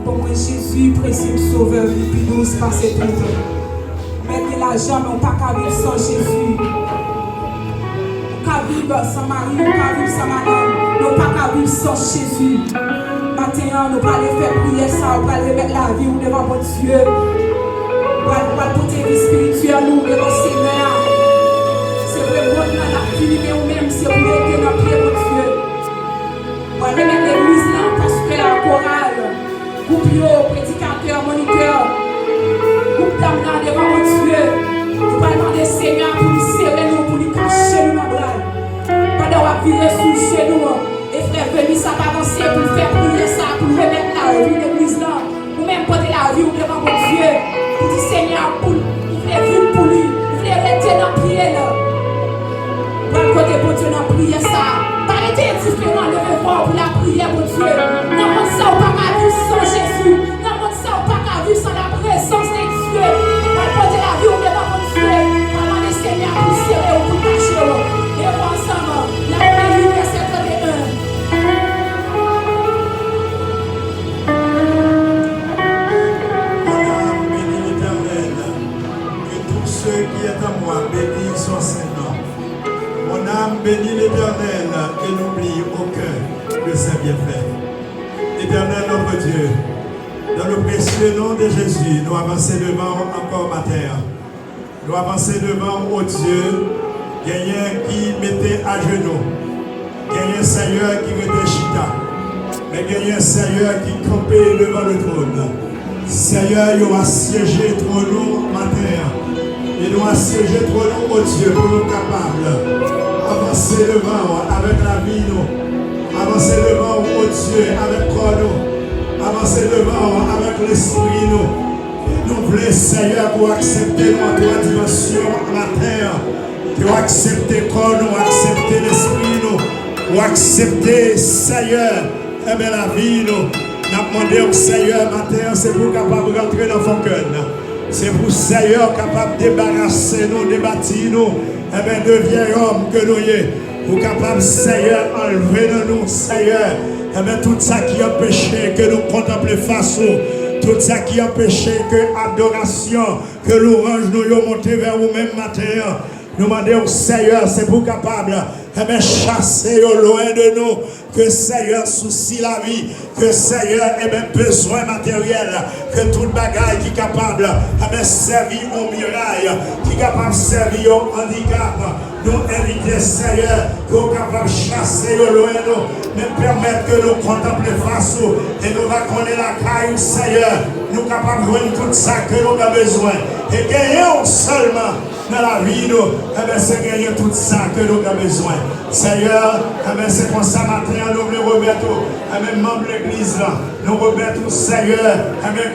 Pour moi, Jésus, précieux sauveur, puis nous passer tout le temps. Mais l'argent, mais on ne peut pas vivre sans Jésus. On ne peut pas vivre sans Marie, on ne peut pas vivre sans Madame, on ne peut pas vivre sans Jésus. Maintenant, nous allons faire prier ça, on va remettre la vie devant mon Dieu. On va porter vie spirituelle nous devant le Seigneur. C'est vrai, bon, on a fini, mais nous-mêmes, c'est pour aider notre pied, mon Dieu. On va remettre l'église là, parce que la chorale, groupe, prédicateur, moniteur, groupe d'âmes devant mon Dieu. Nous allons demander au Seigneur pour nous serrer nous, pour nous cacher nous dans la bras. Pendant qu'on va virer sous chez nous. Et frère, venez, ça va avancer pour faire prier ça, pour remettre la vie de l'église là. Ou même porter la vie devant mon Dieu. Pour dire Seigneur, pour nous vivre pour lui. Nous voulons rester dans la prière là. Pour le côté pour Dieu dans la prière ça. Pas rester indifférent, levez voir pour la prière pour Dieu. Dans mon sang, on ne peut pas vivre sans Jésus. Dans mon sang, on ne peut pas vivre sans la présence de Dieu. On va porter la vie devant mon Dieu. On va demander Seigneur pour serrer ou pour cacher. Et ensemble, la prière verset 31. Ceux qui est en moi bénissent son Saint-Nom. Mon âme bénit l'Éternel et n'oublie aucun de ses bienfaits. Éternel notre Dieu, dans le précieux nom de Jésus, nous avançons devant encore matin. Nous avançons devant, oh Dieu, quelqu'un qui mettait à genoux, quelqu'un Seigneur qui mettait chita, mais quelqu'un Seigneur qui campait devant le trône. Seigneur, il va siéger trop nous matin. Et nous assiéger trop nous, oh Dieu, pour nous capables d'avancer devant avec la vie, nous. Avancer devant, oh Dieu, avec corps, nous. Avancer devant avec l'esprit, nous. Nous voulons, Seigneur, pour accepter notre dimension matin. Pour accepter corps, nous, accepter l'esprit, nous. Pour accepter, Seigneur, la vie, nous. Nous demandons au Seigneur matin, c'est pour capable de rentrer dans son cœur. C'est pour Seigneur capable de débarrasser nous, de bâtir nous, de vieil homme que nous sommes. Pour capable, Seigneur, enlever de nous, Seigneur, tout ça qui a péché, que nous contemplions face nous. Tout ça qui a péché, que adoration, que l'orange nous a monté vers vous-même matin. Nous demandons au Seigneur, c'est pour capable, chasser au loin de nous. Que Seigneur soucie la vie, que Seigneur ait besoin matériel, que toute bagaille qui est capable de servir au mirail, qui est capable de servir au handicap, nous inviter Seigneur, qu'on est capable de chasser au loin nous, mais permettre que nous contemplions face nous, et nous va connaître la caille Seigneur, nous sommes capables de voir tout ça que nous avons besoin, et gagnons seulement dans la vie nous, c'est gagner tout ça que nous avons besoin. Seigneur, c'est pour ça matin, nous voulons remettre, même membre de l'église, nous remettons, Seigneur,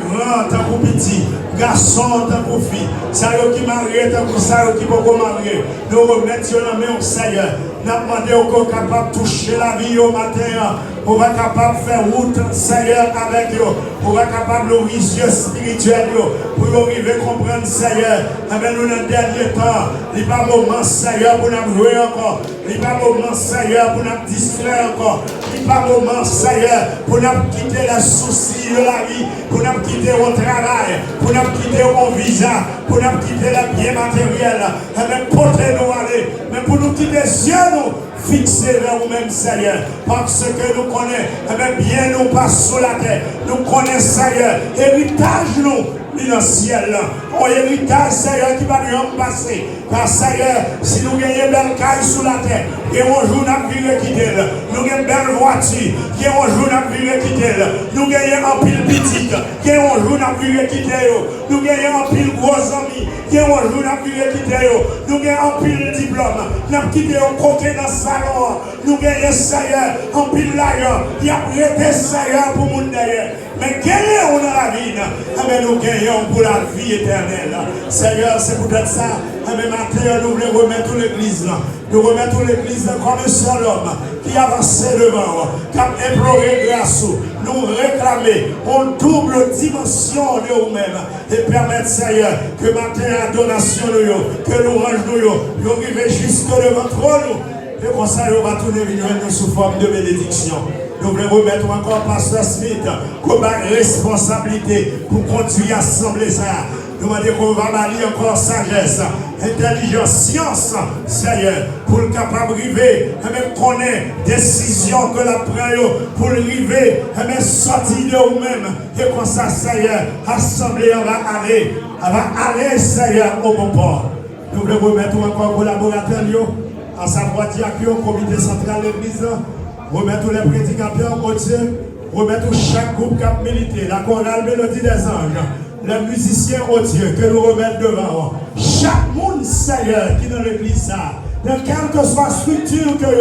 grand tant pour petit, garçon tant pour fille, ça qui marié tant pour ça qui peut marier. Nous remettons la main au Seigneur. Nous demandons qu'on soit capable de toucher la vie au matin. On va capable de faire route, Seigneur, avec eux. On va capable de l'horizon spirituel pour arriver à comprendre, Seigneur. Avec nous, dans le dernier temps, il n'y a pas moment, Seigneur, pour nous jouer encore. Il n'y a pas moment, Seigneur, pour nous distraire encore. Il n'y a pas moment, Seigneur, pour nous quitter les soucis de la vie, pour nous quitter au travail, pour nous quitter au visa, pour nous quitter les biens matériels. Avec porter-nous aller, mais pour nous quitter Dieu, nous fixer vers vous-même, Seigneur, parce que nous connaissons, bien nous pas sous la terre, nous connaissons, Seigneur, héritage nous, dans le ciel, un héritage, Seigneur, qui va nous passer, car Seigneur, si nous gagnons belle caille sous la terre, et un jour nous avons vu quitter, nous gagnons belle voiture, et un jour nous avons vu quitter, nous gagnons un pile petite, et un jour nous avons vu quitter, nous gagnons un pile gros amis, et un jour nous avons vu quitter, nous gagnons un pile diplôme, nous avons quitté au côté dans le salon, nous gagnons, Seieur, un pile l'ailleurs, il y a prêté, Seieur, pour mon derrière. Mais gagnons dans la vie, nous gagnons pour la vie éternelle. Seigneur, c'est peut-être ça. Matin, nous voulons remettre l'église. Nous remettons l'église comme un seul homme qui avançait devant, qui a imploré grâce, nous réclamer une double dimension de nous-mêmes et permettre, Seigneur, que matin, adoration, que nous range nous arrive juste devant toi, Et comme ça, on va tourner nous sous forme de bénédiction. Nous voulons remettre encore Pasteur Smith comme responsabilité pour conduire l'assemblée ça. Nous demandons qu'on va marier encore sagesse, intelligence, science, Seigneur, pour le capable d'arriver, et même connaître décision que la prend pour arriver, et même sortir de vous-même. Et comme ça, Seigneur, l'assemblée va aller, Seigneur, au bon port. Nous voulons remettre encore collaborateurs, à savoir diacre, comité central de l'église, remettre les prédicateurs au Dieu, remettre chaque groupe cap militaire, la chorale Mélodie des Anges, les musiciens au Dieu, que nous remettons devant. Chaque monde, Seigneur, qui est dans l'église, dans quelle que soit la structure que vous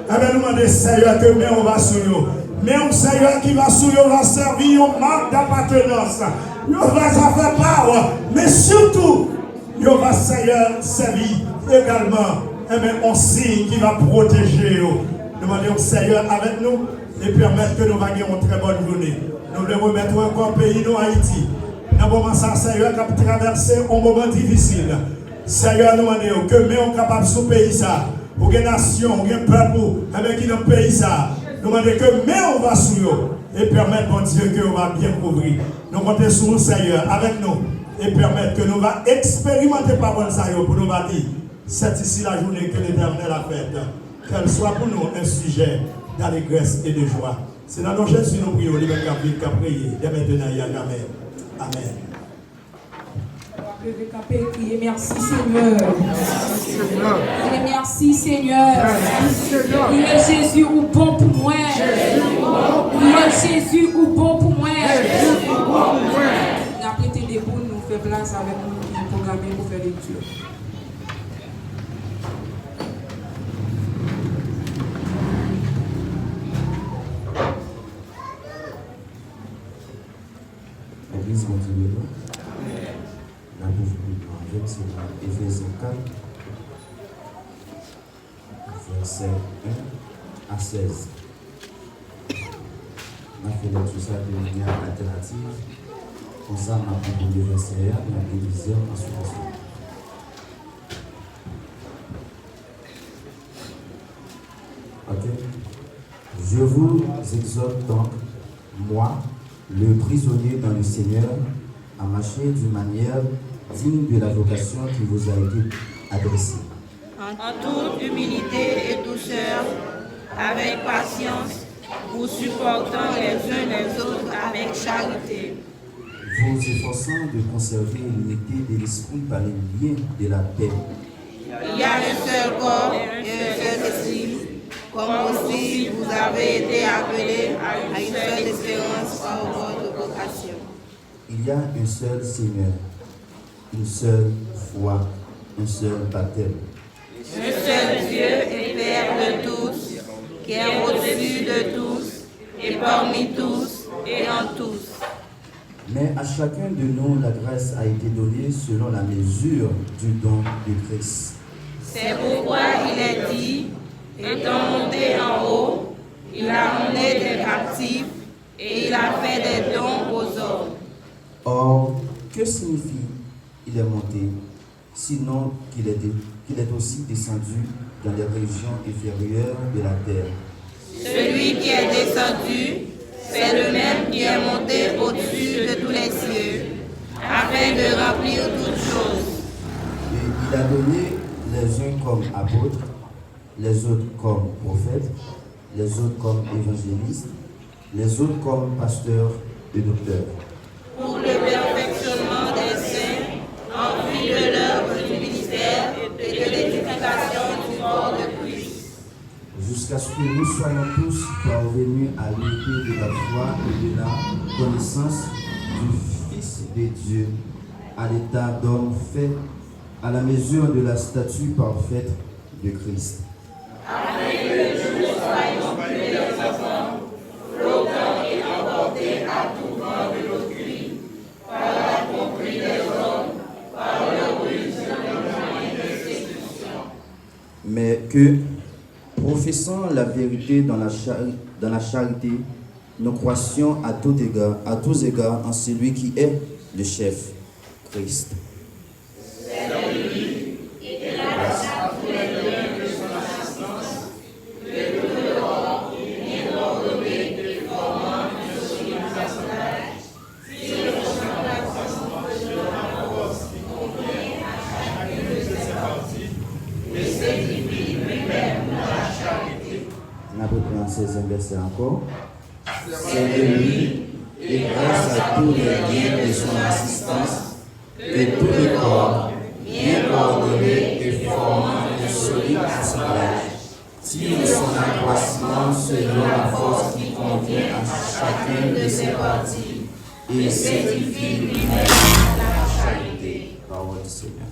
avez, nous demandons, Seigneur, que on va sur vous. Mais un Seigneur qui va sur vous va servir une marque d'appartenance. Il va faire part, mais surtout, il va, Seigneur, servir également un signe qui va protéger vous. Demandons, Seigneur, avec nous et permettre que nous ayons une très bonne journée. Nous voulons remettre encore pays, nous, Haïti. Dans le moment ça, Seigneur, qui a traversé un moment difficile. Seigneur, nous demandons que nous sommes capables de ce pays, ça, pour que nation, pour que peuple, qui dans le pays, ça. Nous demandons que nous va sur eux et permettre, mon Dieu, que nous va bien couvrir. Nous comptons sur nous, Seigneur, avec nous et permettre que nous va expérimenter par bon Seigneur pour nous dire, c'est ici la journée que l'Éternel a faite. Qu'elle soit pour nous un sujet d'allégresse et de joie. C'est dans nos Jésus nous prions, les mêmes qu'à prier, dès maintenant et à jamais. Amen. Merci Seigneur. Merci Seigneur. Il est Jésus ou bon pour moi. Il est Jésus ou bon pour moi. Nous avons été debout, nous faisons place avec nous, programmer pour faire lecture. Église continue. La pauvreté avec c'est Éphésiens 4, verset 1 à 16. On a fait tout ça de manière alternative. Comme ça, on a pris le verset et on a divisé en sous-version. Ok. Je vous exhorte donc, moi, le prisonnier dans le Seigneur, à marcher d'une manière digne de la vocation qui vous a été adressée. En toute humilité et douceur, avec patience, vous supportant les uns les autres avec charité. Vous efforçant de conserver l'unité de l'esprit par les liens de la paix. Il y a un seul corps et un seul esprit, comme aussi vous avez été appelés à une seule espérance par votre vocation. Il y a un seul Seigneur, une seule foi, un seul baptême. Un seul Dieu et Père de tous, qui est au-dessus de tous, et parmi tous, et en tous. Mais à chacun de nous, la grâce a été donnée selon la mesure du don de Christ. C'est pourquoi il est dit, étant monté en haut, il a emmené des captifs, et il a fait des dons aux hommes. Or, que signifie il est monté, sinon qu'il est aussi descendu dans les régions inférieures de la terre? Celui qui est descendu, c'est le même qui est monté au-dessus de tous les cieux, afin de remplir toutes choses. Et il a donné les uns comme apôtres, les autres comme prophètes, les autres comme évangélistes, les autres comme pasteurs et docteurs. Pour le perfectionnement des saints, en vue de l'œuvre du ministère et de l'édification du corps de Christ. Jusqu'à ce que nous soyons tous parvenus à l'unité de la foi et de la connaissance du Fils de Dieu, à l'état d'homme fait à la mesure de la stature parfaite de Christ. Afin que nous soyons plus les enfants, flottant et emportés à tout vent de doctrine, par la tromperie des hommes, par leur religion de séduction. Mais que, professant la vérité dans la charité, nous croissions à tous égards en celui qui est le chef, Christ. C'est lui qui déplace tous les liens de son assistance 16e verset encore. C'est de lui et grâce à tous les liens de son assistance que tout le corps, bien coordonné et formant un solide assemblage, tire son accroissement selon la force qui convient à chacune de ses parties et s'édifie lui-même la charité. Parole du Seigneur.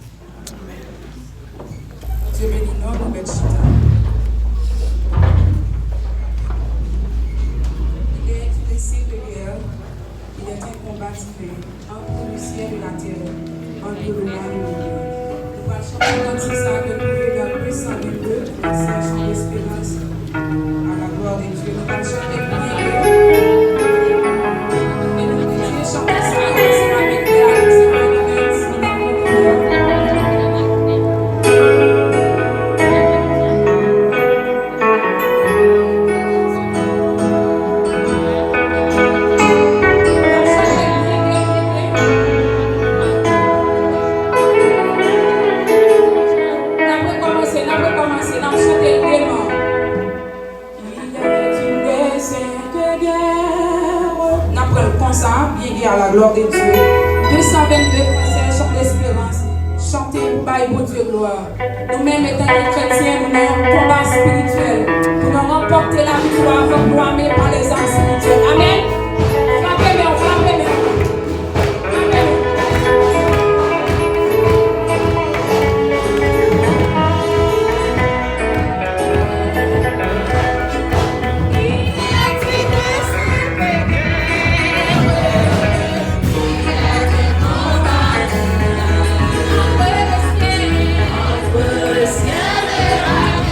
Dieu bénit nous, nous chita. Il est une signe de guerre, il est un combat divin entre le ciel et la terre, entre le mal et le bien. Nous allons chanter ça que nous voulons dans 222, c'est chant d'espérance à la gloire de Dieu. Nous allons chanter et nous allons chanter ça ensemble avec les Alex et dans notre cœur. À la gloire de Dieu. 222 français, chant d'espérance, chanter pour Dieu gloire. Nous-mêmes étant des chrétiens, nous avons un combat spirituel pour nous remporter la victoire proclamée par les âmes spirituelles. Amen. Frappez bien, frappez bien. Amen. Ciel et la terre,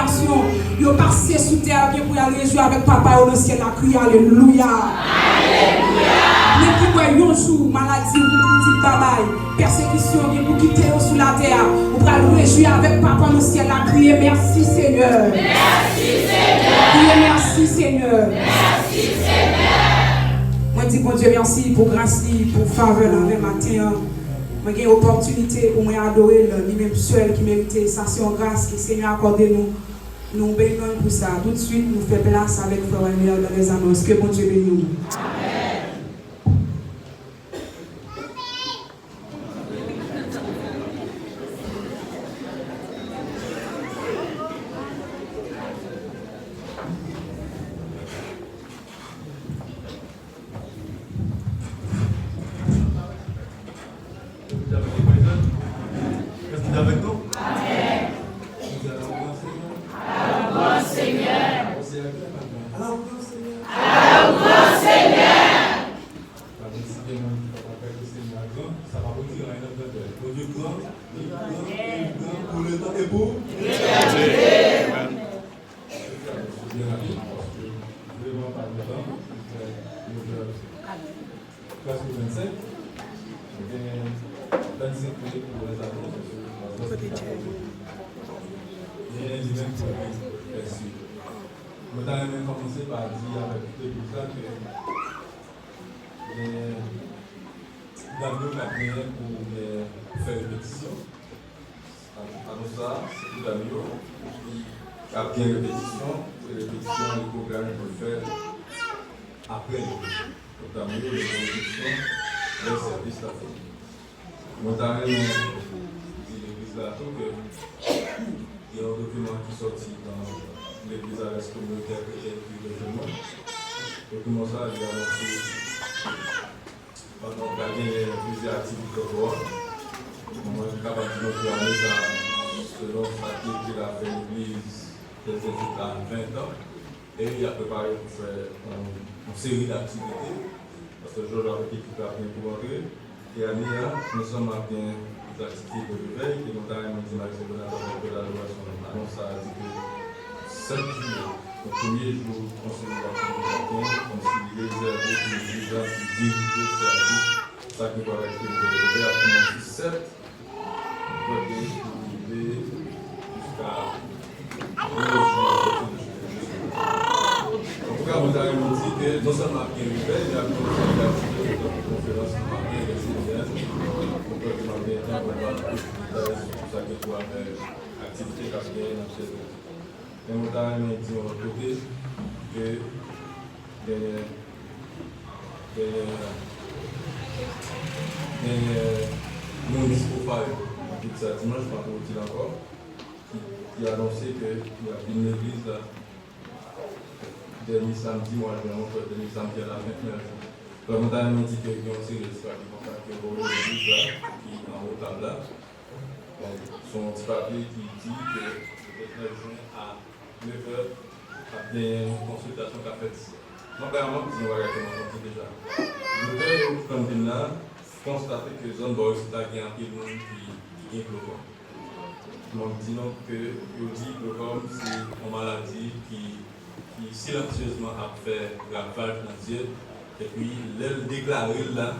génération, ils ont passé sous terre pour aller jouer avec papa au ciel, la crier alléluia. Mais qui voit un jour, maladie ou petite tabac, persécution, pour quitter sous la terre, pour aller jouer avec papa au ciel, la crier merci Seigneur. Merci Seigneur. Crier merci Seigneur. Merci Seigneur. Moi dis bon Dieu merci pour grâce, pour faveur dans le matin. Moi j'ai une opportunité pour moi adorer lui-même seul qui méritait ça, c'est une grâce que le Seigneur a accordé nous. Nous bénissons pour ça. Tout de suite, nous faisons place avec Frère Emile dans les annonces. Que bon Dieu bénisse nous. Avec nous? Amen. Alors, Seigneur. Alors, Alors, Seigneur. ça va vous dire un autre Dieu grand pour le temps et pour vraiment pas de temps, presque 25. 25 minutes pour les annonces. Il y a un divin pour merci. Je vais commencer par dire avec tout ça que Damien m'a prié pour faire une répétition. Annonce ça, c'est tout Damien qui a bien répétition. C'est répétition du programme pour le faire après l'église. Donc Damien, les répétitions, le service la fin. Moi, Damien dit l'église là tout que il y a un document qui est sorti dans l'église à l'Est communautaire que j'ai écrit de tout le monde. Le document ça, il a lancé pendant qu'il y a plusieurs activités au bord. Moi, je suis capable de dire ça selon ce qu'il a fait l'église, c'est à 20 ans. Et il a préparé pour faire une série d'activités. Parce que je jour avec l'équipe a bien pour entrer. Et à Nia, nous sommes à bien des activités de réveil et notamment dit Marie Ségonateur de l'adoration. Donc ça a dit que 7 jours, le premier jour, on se dit l'activité, on se dit les services, les gens qui dirigent le service, ça qui va être réveillé à commencer 7, on va arriver jusqu'à 12 jours. En tout cas, vous avez dit que non seulement bien réveil, mais à commencer l'activité de la conférence de Marie et de Sénégal, on peut demander un temps pour voir tout ça qui doit faire activité quotidienne dans ce pays. Et nous avons dit de l'autre côté que nous disposons de ça dimanche, je ne sais pas comment dire encore, qui a annoncé qu'il y a une église là. Dernier samedi, moi je vais montrer le dernier samedi à la 29. Donc, nous avons dit qu'il y a une série de papiers qui vont l'église là, qui est en haut table là. Son petit papier qui dit que le 29 juin à 9h, il y a une consultation qu'a fait ici. Donc, vraiment, nous allons commencer déjà. L'auteur de campagne là, constaté que zone Boris a un peu de monde qui est glaucome. Donc, disons que glaucome, c'est une maladie qui silencieusement a fait ravage dans les yeux. Et puis, le déclarer là,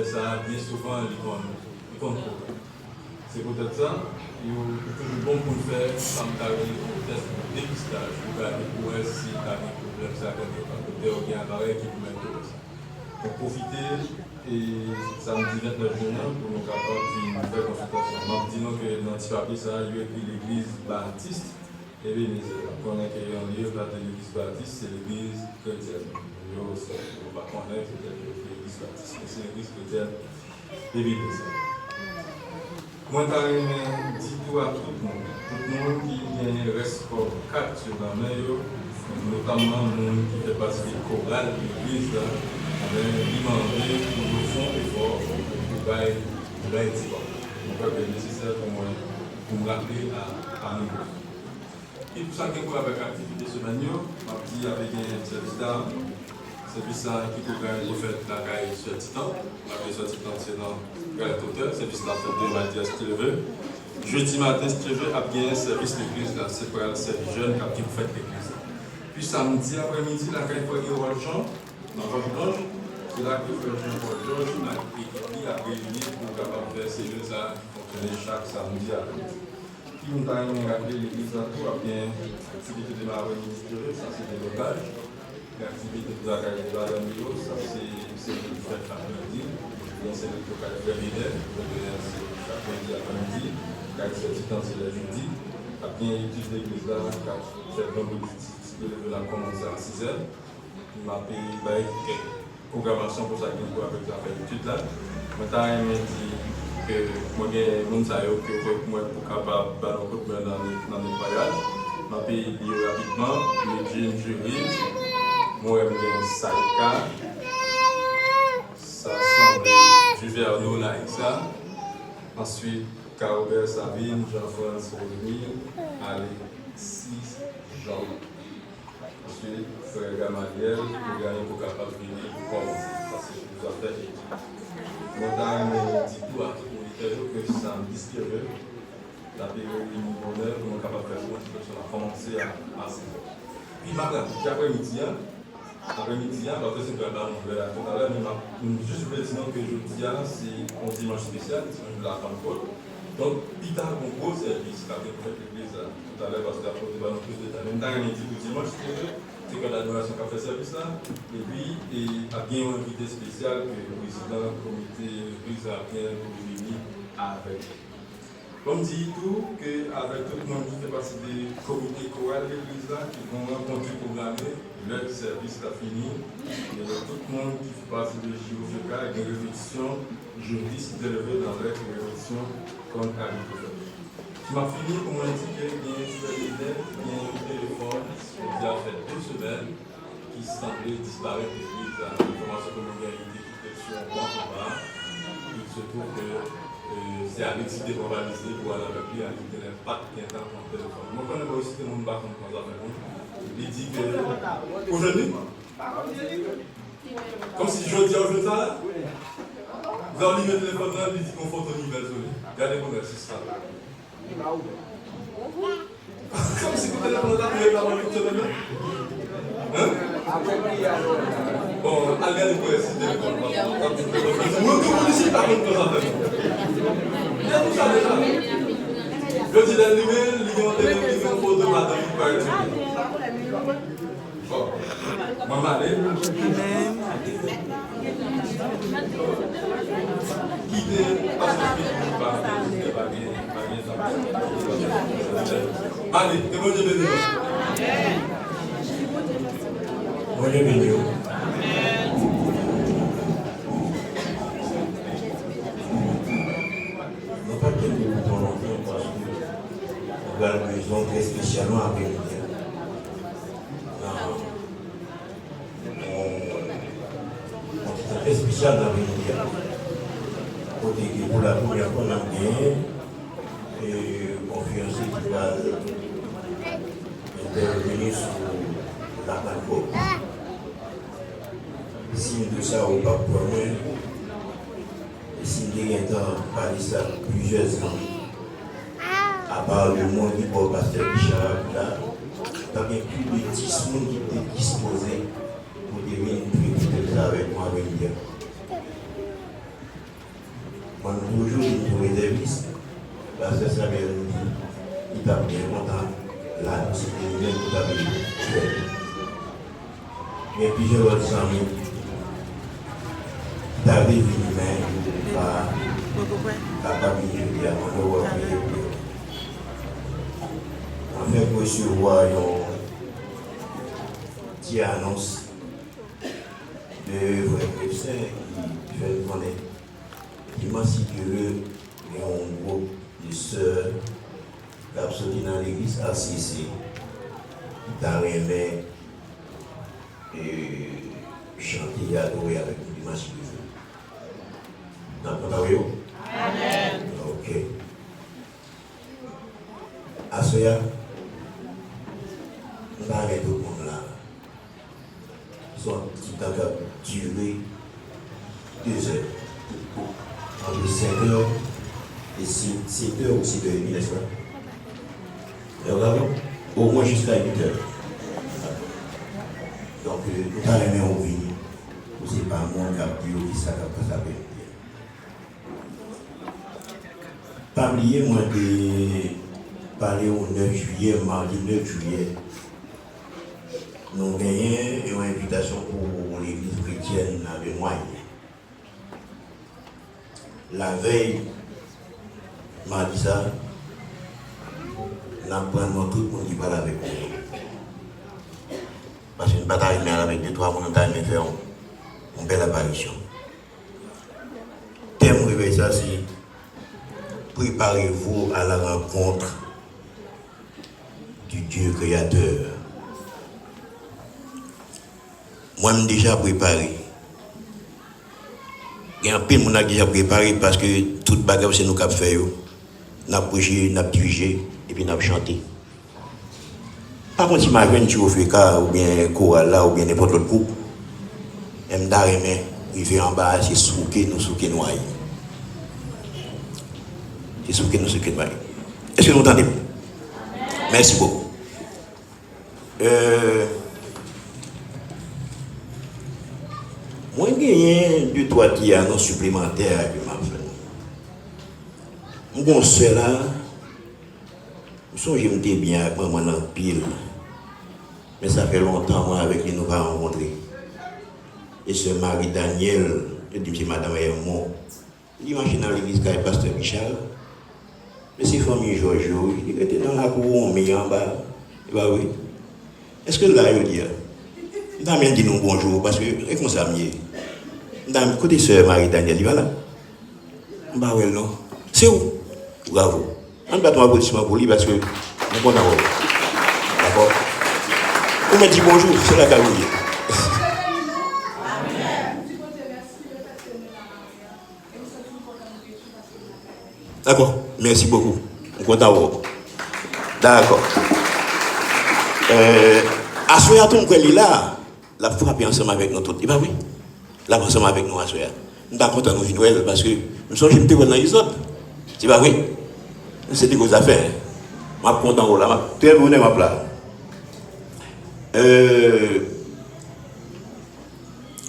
ça bien souvent, il compte. C'est peut-être ça, il est toujours bon pour faire comme un test de dépistage pour regarder pour si il y a des problèmes, ça peut être un appareil qui peut mettre ça. Donc, profitez et samedi 29 juin pour nous capables de faire consultation. Donc, disons que dans ce papier, ça, il y a écrit l'église baptiste. Et bien, on connaît qu'il y a un livre de l'église baptiste, c'est l'église chrétienne. On va connaître l'église baptiste, mais c'est l'église chrétienne. Et bien, moi, je dis tout à tout le monde qui reste pour 4 sur la main, notamment les gens qui fait partie de chorale de l'église, demandé pour le fond effort pour bailler du corps. Donc, c'est nécessaire pour moi pour me rappeler à nous. Et tout ça qui est avec l'activité semaine, je dis avec un service d'armes. Service qui peut faire la caille sur Titan. La caille sur Titan, c'est dans le hauteur. Service là, fait 2 matières si tu le veux. jeudi matin, si tu veux, a bien un service l'église, là, c'est pour le service jeune qui a bien fait l'église. Puis samedi après-midi, là, quand il faut aller au Jean, dans Georges, c'est là que le Jean-Paul Georges a réuni pour capable faire ces deux là qui fonctionnaient chaque samedi après-midi. Puis nous avons rappelé l'église à tout, a bien l'activité de la ministère, ça c'est des locages. L'activité de la carrière de la ça c'est le fait après-midi. C'est le local féminin, c'est chaque lundi après-midi. Car c'est du temps, c'est le jeudi. Après l'étude de l'église là, c'est le vendredi, de la commencer à 6h. Il m'a payé quelques programmations pour ça qu'il faut avec l'étude là. Maintenant, il m'a dit que moi, j'ai mon salaire que moi pour capable de dans le voyage. Il m'a payé rapidement, les jeans juristes. Moi, j'ai un saïka. Ça semble du Verneau Naïsa. Ensuite, Carobert Sabine, Jean-François Rosemille, Alexis Jean. Ensuite, Frère Gamaliel, pour gagner pour capable de venir pour commencer. Parce que je vous ai fait l'étude. Mon temps, je dis tout à tout le monde que ça me disparaît. La période de mon bonheur, pour être capable de faire ça, je vais commencer à 6 heures. Puis, maintenant, après-midi, après-midi, parce que c'est un peu tout à l'heure, mais juste pour dire que jeudi, c'est un dimanche spécial, c'est un dimanche de la Pentecôte. Donc, Peter a un gros service, il a fait l'église tout à l'heure, parce qu'il a posé plus de temps. Même dans le dimanche, c'est quand l'adoration qui a fait service là. Et puis, il a bien un invité spécial que le président du comité l'église a bien réuni avec. Comme dit tout, qu'avec tout le monde qui fait partie des comités chorales de l'église là, qui vont rencontrer programmé, leur service a fini. Et tout le monde qui fait partie de JOVK avec une répétition jeudi s'est élevé dans leur répétition comme habituel. Je m'ai fini pour m'indiquer qu'il y a un téléphone qui a fait 2 semaines qui semblait disparaître de l'église. L'information que nous avons été qui était sur un point commun. Il se trouve que c'est avec cité probabilité pour aller avec lui, avec l'impact qui est dans mon téléphone. Moi, quand je aussi mon bac en trois affaires, il dit que aujourd'hui, comme si je dis aujourd'hui ça, vous avez mis le téléphone là, il dit qu'on faut ton niveau. Regardez comment c'est ça. Comme si vous téléphone là, vous avez la main sur le téléphone. Hein? Bon, regardez pour essayer de le vous tout ici, par contre, trois affaires. Je dis la nouvelle, il y a un photo de madame qui parle. Bon, maman, quittez, parce que allez, que bon Dieu bénisse. Bon Dieu bénisse. Parce que nous avons très spécialement à venir. C'est très spécial à venir. Pour la première fois, on a gagné confiance qui va intervenir sur la Pentecôte. Signe de ça au pas pour moi, signe de parler ça plusieurs années. À part le monde qui peut passer Richard, là, il y a plus de 10 personnes qui étaient disposés pour devenir plus avec moi à venir. Moi, toujours, je me réserviste, parce que ça veut dire qu'il t'a bien content, là, c'est une même tout à fait. Mais plusieurs autres amis, qui avaient venu même, pas capable de dire à mon roi. En fait, monsieur le roi, qui annonce de vrai médecin qui fait le connaître. Il m'a si heureux, mais un groupe de sœurs qui a sorti dans l'église ACC, qui a aimé chanter et adorer avec nous dimanche. Vous entendez? Amen. Ok. À ce moment, nous allons arrêter tout le monde là. Soit qui t'a duré 2 heures. Entre 5h Et 7h ou 7h30, n'est-ce pas? Au moins jusqu'à 8h. Donc, nous avons aimé au venir. Ce n'est pas moi qui a dit qui ça va pas savoir. Pas oublier, moi, de parler au 9 juillet, mardi 9 juillet. Nous avons gagné une invitation pour l'église chrétienne de Noailles. La veille, mardi ça, nous apprenons tout le monde qui parle avec nous. Parce qu'une bataille avec 2-3 personnes, nous avons fait une belle apparition. Le thème de ça, c'est préparez-vous à la rencontre du Dieu créateur. Moi, je suis déjà préparé. Il y a un peu de monde qui est déjà préparé parce que toute bagarre, c'est nous qui avons fait. Nous avons prêché, nous avons dirigé et puis nous avons chanté. Par contre, si je suis au FECA ou bien Choral là ou bien n'importe quel groupe, je suis en bas, c'est souqué, nous noyés. C'est souqué, nous noyés. Est-ce que nous entendez? Merci beaucoup. Moi, j'ai gagné 2-3 petits annonces supplémentaires que je fait. Mon soeur là, je me suis bien avec maman en pile. Mais ça fait longtemps moi avec lui nous pas rencontré. Et ce mari Daniel, je dis madame Raymond, il imagine dans l'église quand pasteur Michel. Mais c'est famille Giorgio, il était dans la cour, on met en bas. Et bah oui. Est-ce que là, il dit, il m'a dit nous bonjour parce que, c'est comme ça, dans côté sœur Marie-Daniel, il va là. Bah ouais, non. C'est où? Bravo. On va ton applaudissement pour lui parce que, nous bon d'abord. D'accord? On m'a dit bonjour, c'est la carouille. D'accord, merci beaucoup. On compte à vous. D'accord. À ce moment-là, on est là, la frappe ensemble avec nous tous. Et bien oui, là, ensemble avec nous à ce moment-là. Nous sommes contents de nous vivre parce que nous sommes jamais dans les autres. C'est pas oui. C'est des grosses affaires. Je suis content de là. Très bon, ma place.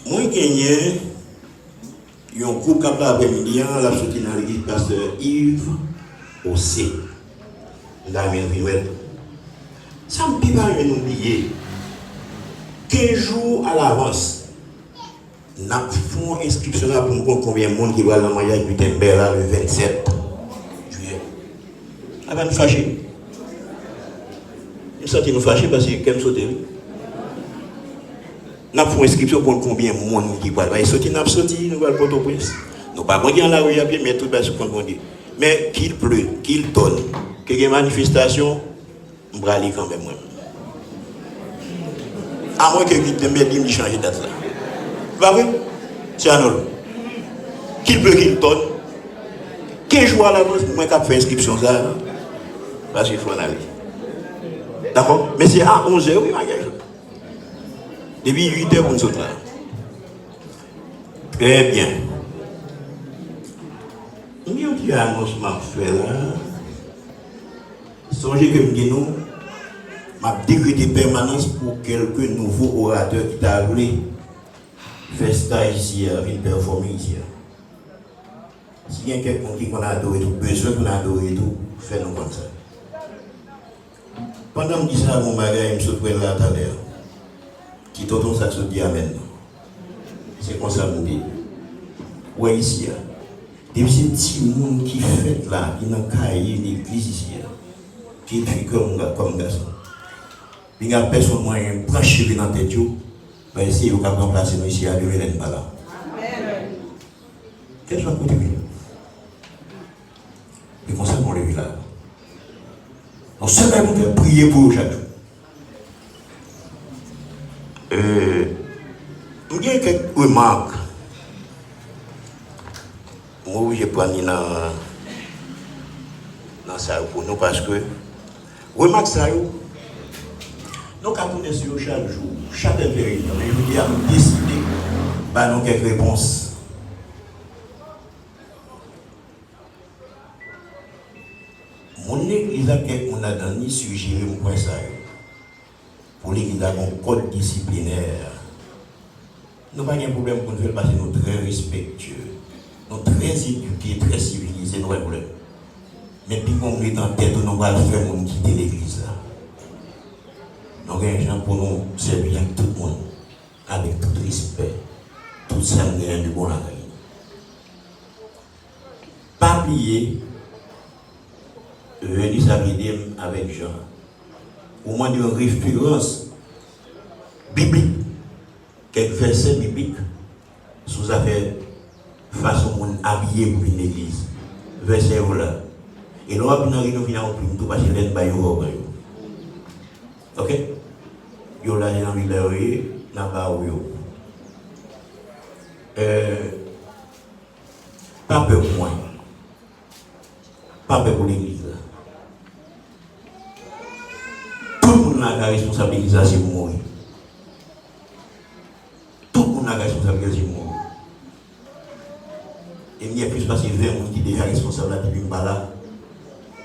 Moi, j'ai gagné un groupe qui a après-midi, la sortie dans l'église pasteur Yves Ossé. Damien Vinuel. Ça ne peut pas nous oublier. 15 jours à l'avance, nous avons fait inscription pour nous voir combien de monde qui va dans le mariage du Tember le 27 juillet. Ah ben nous fâchés. Nous sommes fâchés parce que quand nous sommes nous avons fait inscription pour combien de monde qui va. Nous avons sorti, nous allons Port-au-Prince. Nous ne pouvons pas dire la rue, mais tout va se comprendre. Mais qu'il pleut, qu'il donne, qu'il y ait une manifestation, je vais aller quand même. À moins que je me dise changer de date là. Pas vrai? C'est un autre. Qu'il pleut, qu'il donne. 15 jours à l'avance, moi qui fait inscription ça. Parce qu'il faut en aller. D'accord? Mais c'est à 11h, oui, ma gueule. Depuis 8h, on saute là. Très bien. Il y a un petit annoncement fait là. Songez que nous m'a décrété permanence pour quelques nouveaux orateurs qui t'a voulu faire stage ici, une performer ici. S'il y a quelqu'un qui a adoré tout, besoin qu'on a adoré tout, fais-nous comme ça. Pendant que je dis ça, mon bagage, je me suis là tout à l'heure. Qui t'entend ça se dit amen. C'est comme ça que je dis. Ouais, ici, des petits gens qui fait là, qui n'ont qu'à y l'église ici. Qui fait comme garçon. Il y a personne moyen branché dans la tête, mais ici, il y a un remplacer nous ici à Develène Bala. Qu'est-ce qu'on continue? Et comme ça, on le vit là. Donc, seulement, on peut prier pour eux chaque jour. Il y a quelques remarques. Moi, je prends dans ça pour nous parce que, remarque ça, nous avons sur chaque jour, chaque vérité, mais je dis à nous décider, nous quelques réponses. suggéré mon point ça. Pour l'église, un code disciplinaire. Nous n'avons pas de problème pour nous faire parce que nous sommes très respectueux. Nous sommes très éduqués, très civilisés, nous avons problème. Mais puis on met en tête, nous allons faire pour quitter l'église. Nous avons des gens pour nous servir avec tout le monde, avec tout respect, tout ça de bon la vie. Pas oublier, venir s'avider avec Jean. Au moins de référence biblique, quelques versets bibliques, sous affaire façon de habiller pour une église. Verset là. Et nous avons une réunion tout parce que l'un baillot. Ok? Yo là dans village na ba yo. Pas peur pour moi. Pas peur pour l'église. Tout le monde a la responsabilité de mourir. Tout le monde a la responsabilité de mourir. Et il y a plus parce que 20 personnes qui sont déjà responsables depuis là,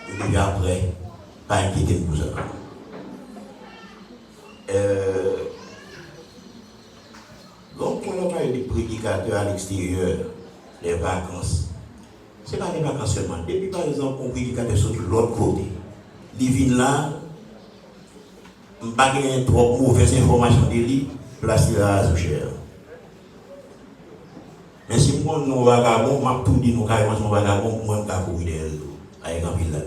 et déjà après, pas inquiéter pour ça. Donc, quand on parle des prédicateurs à l'extérieur, les vacances, ce n'est pas des vacances seulement. Depuis par exemple, un prédicateur sur l'autre côté, il vient là, je n'ai pas trop mauvaise information de lui, place là sous cher. Mais si moi, nous vagabonds, je tout dit, nous carrément, nous vagabonds, moi, je vais courir avec un ville là.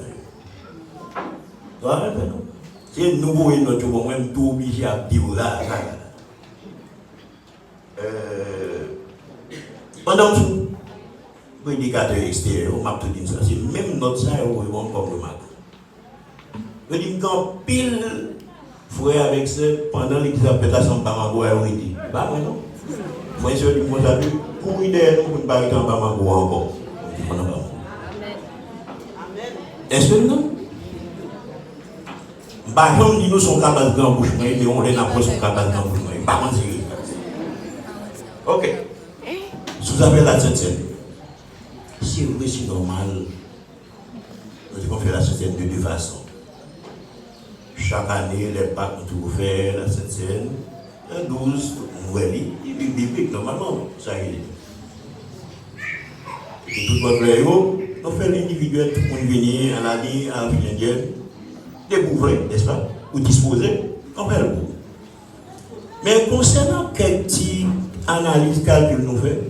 Si nous voyons notre jour, moi, je suis obligé à vivre là. Pendant tout, prédicateur extérieur, on m'a tout dit ça. C'est même notre ça, on va comme le mac. Je dis quand pile, frère avec ça, pendant l'église de pétation, Bamako a dit, bah, moi non. Moi, je dis, moi, j'avais pour idée, nous ne pas être en Bamako encore. Est-ce que non? Bah, comme nous sommes capables de bouche, mais on est dans son capable de bouche, mais pas mentir. Ok. Si vous avez la Sainte-Seine, si vous êtes normal, nous devons faire la Sainte-Seine de deux façons. Chaque année, les papes ont ouvert la Sainte-Seine, un 12, nous voyons, il est biblique normalement, ça y est. Et tout votre réunion, nous faisons l'individuel, tout le monde venir à l'année, à la vie indienne, découvrir, n'est-ce pas, ou disposer, on fait le coup. Mais concernant quel type d'analyse, calcul nous fait,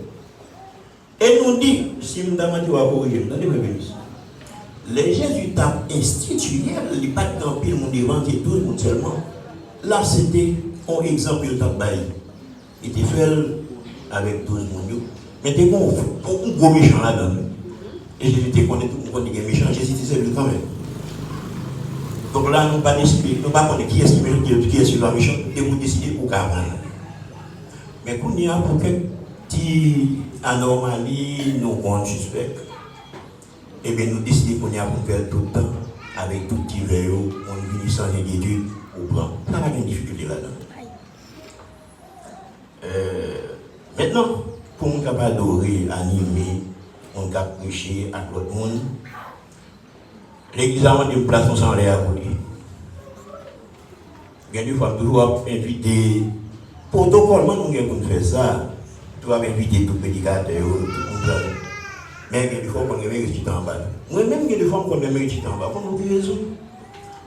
et nous dit, si nous avons dit, les jésuites institutionnels, les pas dans le monde devant et tout le monde seulement. Là, c'était un exemple de tabac. Il était fait avec 12 mondiaux. Mais il y a un gros méchant là-dedans. Et Jésus connaît tout le monde qui est méchant. Jésus disait lui quand même. Donc là, nous ne pas décider, nous ne pas connaître qui est sur la méchant, et vous décidez pour qu'à mais quand il y a pour quelques petits anomalies, nous comptes suspects, et bien nous décidons qu'on y a pour faire tout le temps, avec tout petit verre, on vient sans inquiétude au plan. On n'a pas de difficulté là-dedans. Maintenant, pour nous capables d'adorer, animer, on peut prêcher à l'autre monde, l'église a une place sans l'air pour lui. Il y a des fois toujours inviter, protocolement nous avons fait ça, tu vas inviter tout prédicateur, tout le monde. Mais il y a des fois qu'on est mérité en bas. Moi-même, il y a des fois qu'on est mérité en bas. Pour nous raison. Je ne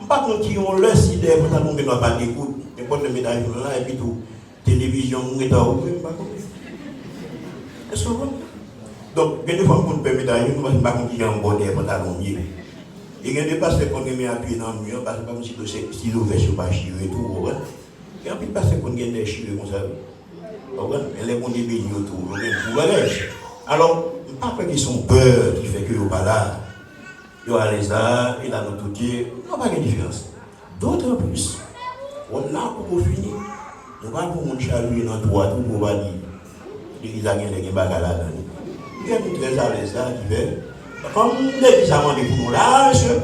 sais pas quand ils ont leur idée pour nous mettre pas d'écoute, mais pour nous mettre là et puis tout, télévision, nous mettons à ouvrir, est-ce que vous donc, il y a des fois qu'on peut mettre à nous, nous ne pas continuer à emborder pour nous. Il y a des pasteurs qu'on met appuyé dans le mur, parce que comme si le verset pas chier et tout. Il y a des pasteurs qu'on gagne des chier comme ça. Et les bons débits autour. Alors, pas qu'ils sont peur qui fait que vous pas là. Ils sont à l'aise là, ils ont tout dit. Non, pas de différence. D'autres plus, on a pour finir. Nous ne pouvons pas nous chaluer dans trois, tout pour pas dire. L'église a gagné des bagages là. Il y a des très à l'aise là qui fait. Comme l'église a demandé pour nous là, monsieur,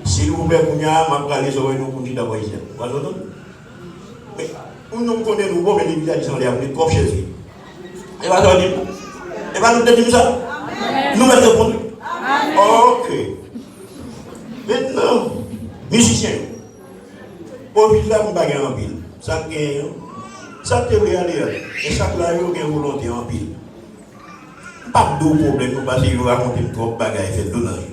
si vous pouvez vous dire, je vais aller sur nous pour nous d'abord ici. Mais nous connaissons nous, mais l'église a dit qu'on est trop chez lui. Et va nous dire, et va nous dire ça. Nous mettons répondre. Ok. Maintenant, musiciens. Au ville là, on va gagner en pile. Ça gagne. Ça te réalise. Et chaque là, il y a une volonté en pile. Pas de problème, parce que je raconte trop de bagages fait de l'année.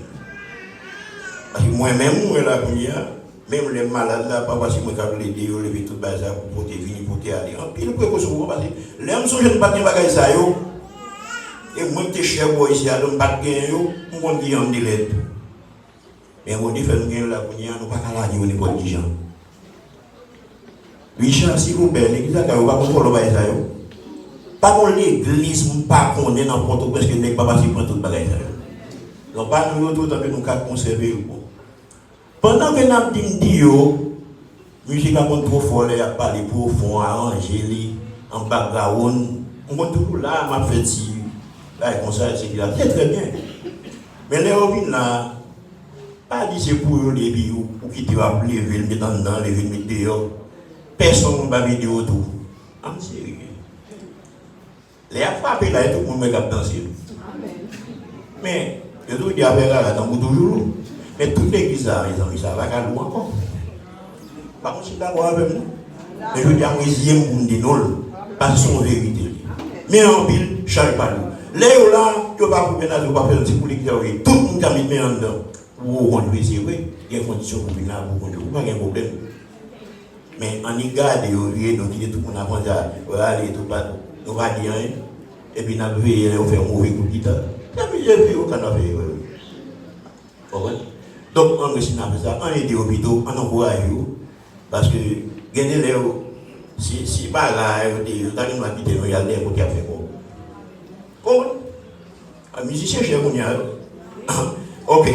Parce que moi-même, je suis là, même les malades là, pas parce que je suis aider, je lever tout le bazar pour venir pour aller. En pile, précaution, parce que les hommes sont jeunes, pas de bagages ça, et moi, je suis cher, je suis là, je ne suis pas de gain, je suis en délai. Mais on dit que nous avons la nous ne pas aller au niveau des gens. Richard, s'il vous plaît, l'église a pas contrôle de ça. Pas pour l'église, pas qu'on est dans le parce que n'est pas passé pour tout le bagage. Donc, pas nous tout que nous avons conservé. Pendant que nous avons dit, musique a trop fort, il a parlé profond, arrangé, en background. On est toujours là, m'a fait si. Là, comme ça, c'est très bien. Mais les robins là, pas dit c'est pour les billes ou qui te va lever, le mettre dedans, lever, le mettre dehors. Personne ne va vidéo tout. En sérieux. Les frappés là, tout le monde me danser. Mais, je dois dire avec là, dans toujours. Mais toute l'église là, les amis, ça va qu'à loin encore. Par contre, je suis d'accord avec nous. Mais je dis à moi, j'aime mon dénol, parce que c'est une vérité. Mais en pile, je ne change pas nous. Les gens là, je ne vais pas vous ménager, je ne vais pas faire un petit l'église. Tout le monde a mis mes en dedans. Vous conduisez, c'est vrai. Il y a des conditions pour venir là, vous conduisez. Pas de problème. Mais en y garde, donc il est tout le monde avance à aller tout partout. Nous va dire rien. Et puis nous avons fait un mauvais coup de guitare. Et puis j'ai vu aucun affaire. Donc on réussit à faire ça. On aide les hôpitaux, on encourage. Parce que gagner les si pas là, on a quitté, il y a des gens qui ont fait quoi. Un musicien chez vous, ok.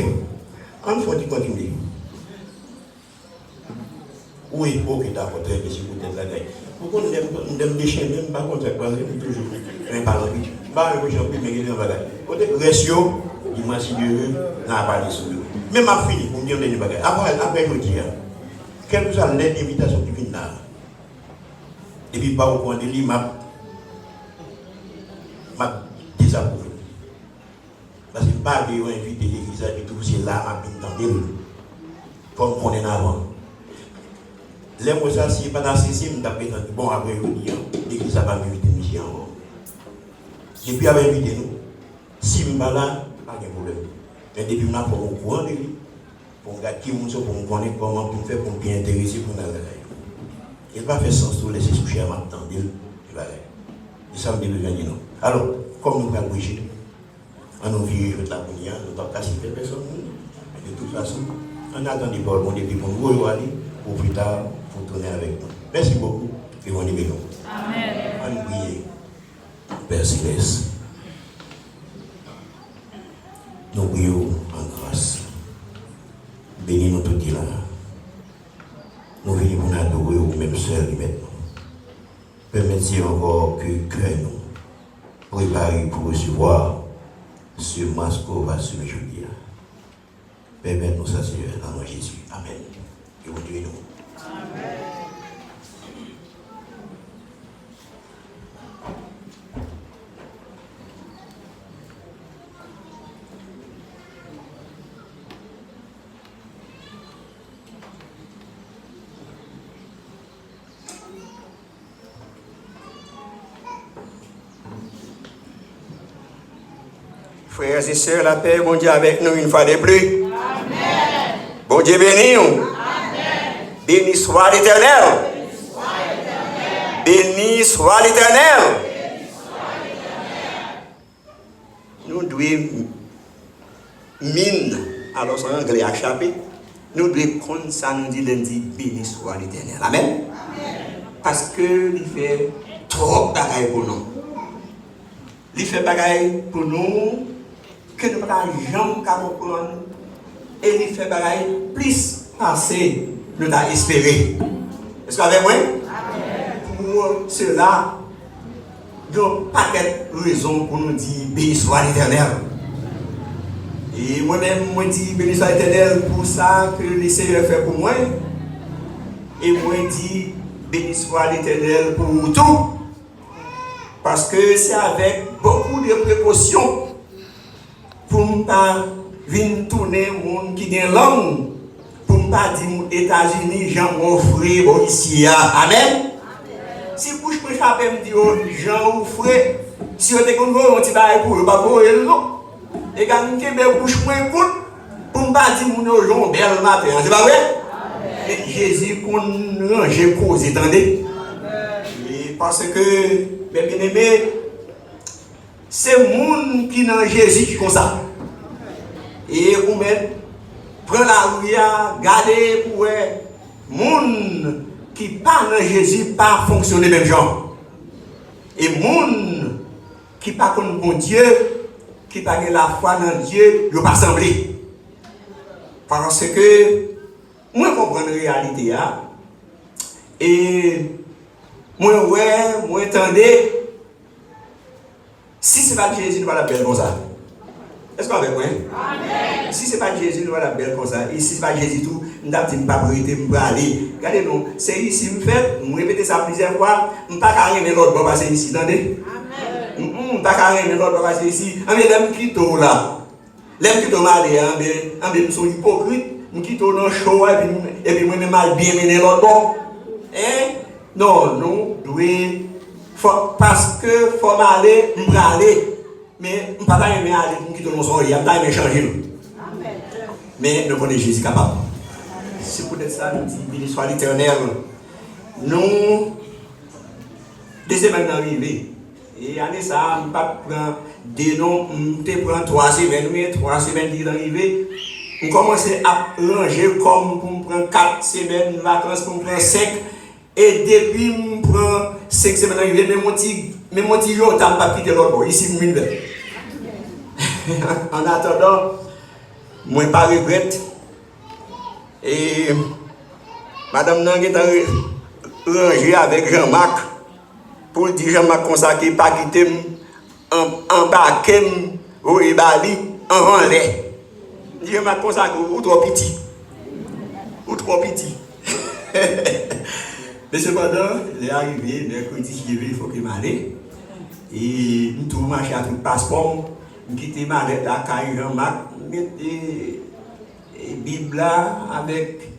On faut continuer. Oui, ok, d'accord, très bien, si vous êtes là. Pourquoi nous devons déchirer même pas contre toujours. Mais par la vie, pas le prochain prix, mais il y a un bagage. Peut-être ratio, dis-moi si Dieu n'a pas dit sur lui. Mais ma fille, pour me dire des bagages. Après, je dis, quelle que soit l'invitation qui vient là, et puis pas au point de lui, m'a désapprouvé. Parce que pas de inviter l'église et tout, c'est là, m'a bien entendu. Comme on est avant. Les mots ça, si pas dans ce système, bon, après, je dis, l'église n'a pas invité Michel encore. Et puis, elle a invité nous. Si je ne suis pas là, pas de problème. Mais depuis, on a pour au courant de lui. Pour regarder qui nous pour nous connaître comment on fait pour bien intéresser pour nous. Il ne va pas faire sens de laisser soucher à ma tante. Et ça me dit besoin de nous. Alors, comme nous avons Brigitte, on nous vit de la bouillie, nous avons cassé les personnes. De toute façon, on attend des paroles depuis pour nous aller, pour plus tard, pour tourner avec nous. Merci beaucoup. Et on y va. Amen. On prie. Père Céleste, nous prions en grâce. Bénis-nous tout là. Nous venons pour nous adorer ou même seuls maintenant. Permettez encore que cœur nous préparer pour recevoir ce masque qu'on va se jeudi. Permettez-nous ça, Seigneur, dans le nom de Jésus. Amen. Et vous direz nous. Amen. Frères et sœurs, la paix, bon Dieu, avec nous une fois de plus. Amen. Bon Dieu béni nous. Amen. Béni soit l'Éternel. Béni soit l'Éternel. Nous devons mine, alors en anglais à chaper, nous devons prendre ça, nous dit lundi, béni soit l'Éternel. Amen. Amen. Parce que il fait trop de bagailles pour nous. Il fait bagaille pour nous que nous ne pouvons jamais comprendre. Et il fait bagaille plus passer nous avons espéré. Est-ce que vous avez moi? Pour cela, il n'y a pas de raison pour nous dire béni soit l'Éternel. Et moi-même, moi dis béni soit l'Éternel pour ça que le Seigneur fait pour moi. Et moi dis béni soit l'Éternel pour tout. Parce que c'est avec beaucoup de précautions pour ne pas venir tourner le monde qui est langue, pour ne pas dire aux États-Unis, j'en offre ici. Amen. Si vous prêchez à me dire, j'en offre, si vous êtes connu, on va pour eux, pas pour eux, non. Et quand vous avez bouche moins courte, pour ne pas dire que nous avons bel matin. C'est pas vrai? Jésus qu'on range cause, attendez. Parce que, mes bien-aimés, c'est le monde qui dans Jésus qui comme ça. Et vous mettez, prenez la rue, gardez pour le monde qui parle dans Jésus pas fonctionner même genre. Et le monde qui pas connaît bon Dieu, qui pas la foi dans Dieu, il ne pas sembler. Parce que moi, je comprends la réalité. Et moi, moi, attendez. Si ce n'est pas Jésus, nous va la belle comme ça. Est-ce qu'on va avec moi? Amen. Si ce n'est pas Jésus, nous va la belle comme ça. Et si ce n'est pas Jésus, tout, nous ne pouvons pas prêter, nous pouvons aller. Regardez-nous, c'est ici, vous faites, vous répétez ça plusieurs fois, nous ne pouvons pas arrêter l'autre pour passer ici, attendez? Amen. Nous ne pouvons pas arrêter l'autre pour passer ici. Mais l'homme qui est là, l'homme qui est malé, nous sommes hypocrites, nous quittons dans le show, et puis moi, mal bien mener l'autre bon. Non, nous devons, parce que il faut aller, nous devons aller. Mais nous ne pouvons pas aimer aller pour quitter nos oreilles, nous ne pouvons pas changer. Mais nous connaissons Jésus capable. C'est pour ça que nous disons, béni soit l'Éternel. Nous, deux semaines arrivées. Et année ça, nous ne pouvons pas prendre des noms, nous prenons 3 semaines, mais 3 semaines qui sont arrivées. Nous commençons à ranger comme pour prendre 4 semaines de vacances, pour prendre 5. Et depuis, je prends 5 semaines arrivées, mais mon petit jour, je n'ai pas quitté l'autre bord. Ici, je suis en attendant, moi, je ne regrette pas. Et Madame Nang est rangée avec Jean-Marc pour dire Jean-Marc comme ça qu'il n'a pas quitté embarqué au Ibali en relais. Jean-Marc comme ça, ou trop petit. Ou trop petit. Mais cependant, il est arrivé, mercredi, il faut qu'il m'aille. Et nous trouvons marché à tout le passeport. Nous quittons ma lettre à Caille Jean-Marc, nous mettons la Bible avec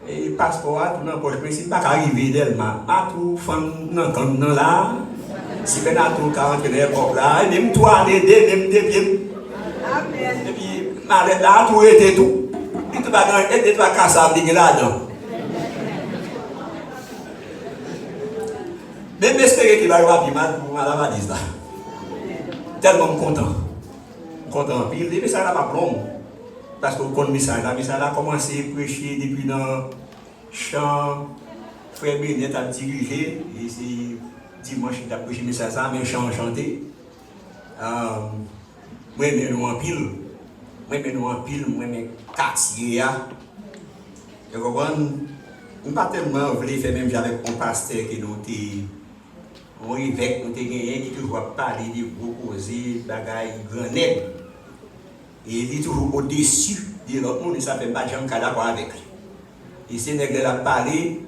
le passeport, tout dans la poche. Mais si pas arrivé d'elle-même, ma tout femme dans là, si ben à tout 40 heures là, et même toi, même des pieds. Et puis, ma lettre là, tout était tout. Et tout va être cassable là-dedans. Même espérer qu'il va arriver pour la valise là. Tellement content. Content. Puis le message là pas long. Parce que le message là a commencé à prêcher depuis dans le chant. Frère Bénet a dirigé. Et c'est dimanche qu'il a prêché le message là, mais chant chanté. Moi, je nous en pile. Moi, je quartier. Vous comprenez? Je ne pas tellement voulu faire même avec un pasteur qui nous dit. On évêque, nous avons gagné, qui toujours parler de gros causés, bagailles, grenades. Et il est toujours au-dessus de l'autre monde, et ça ne fait pas de gens qui sont d'accord avec lui. Et c'est nègre là parler,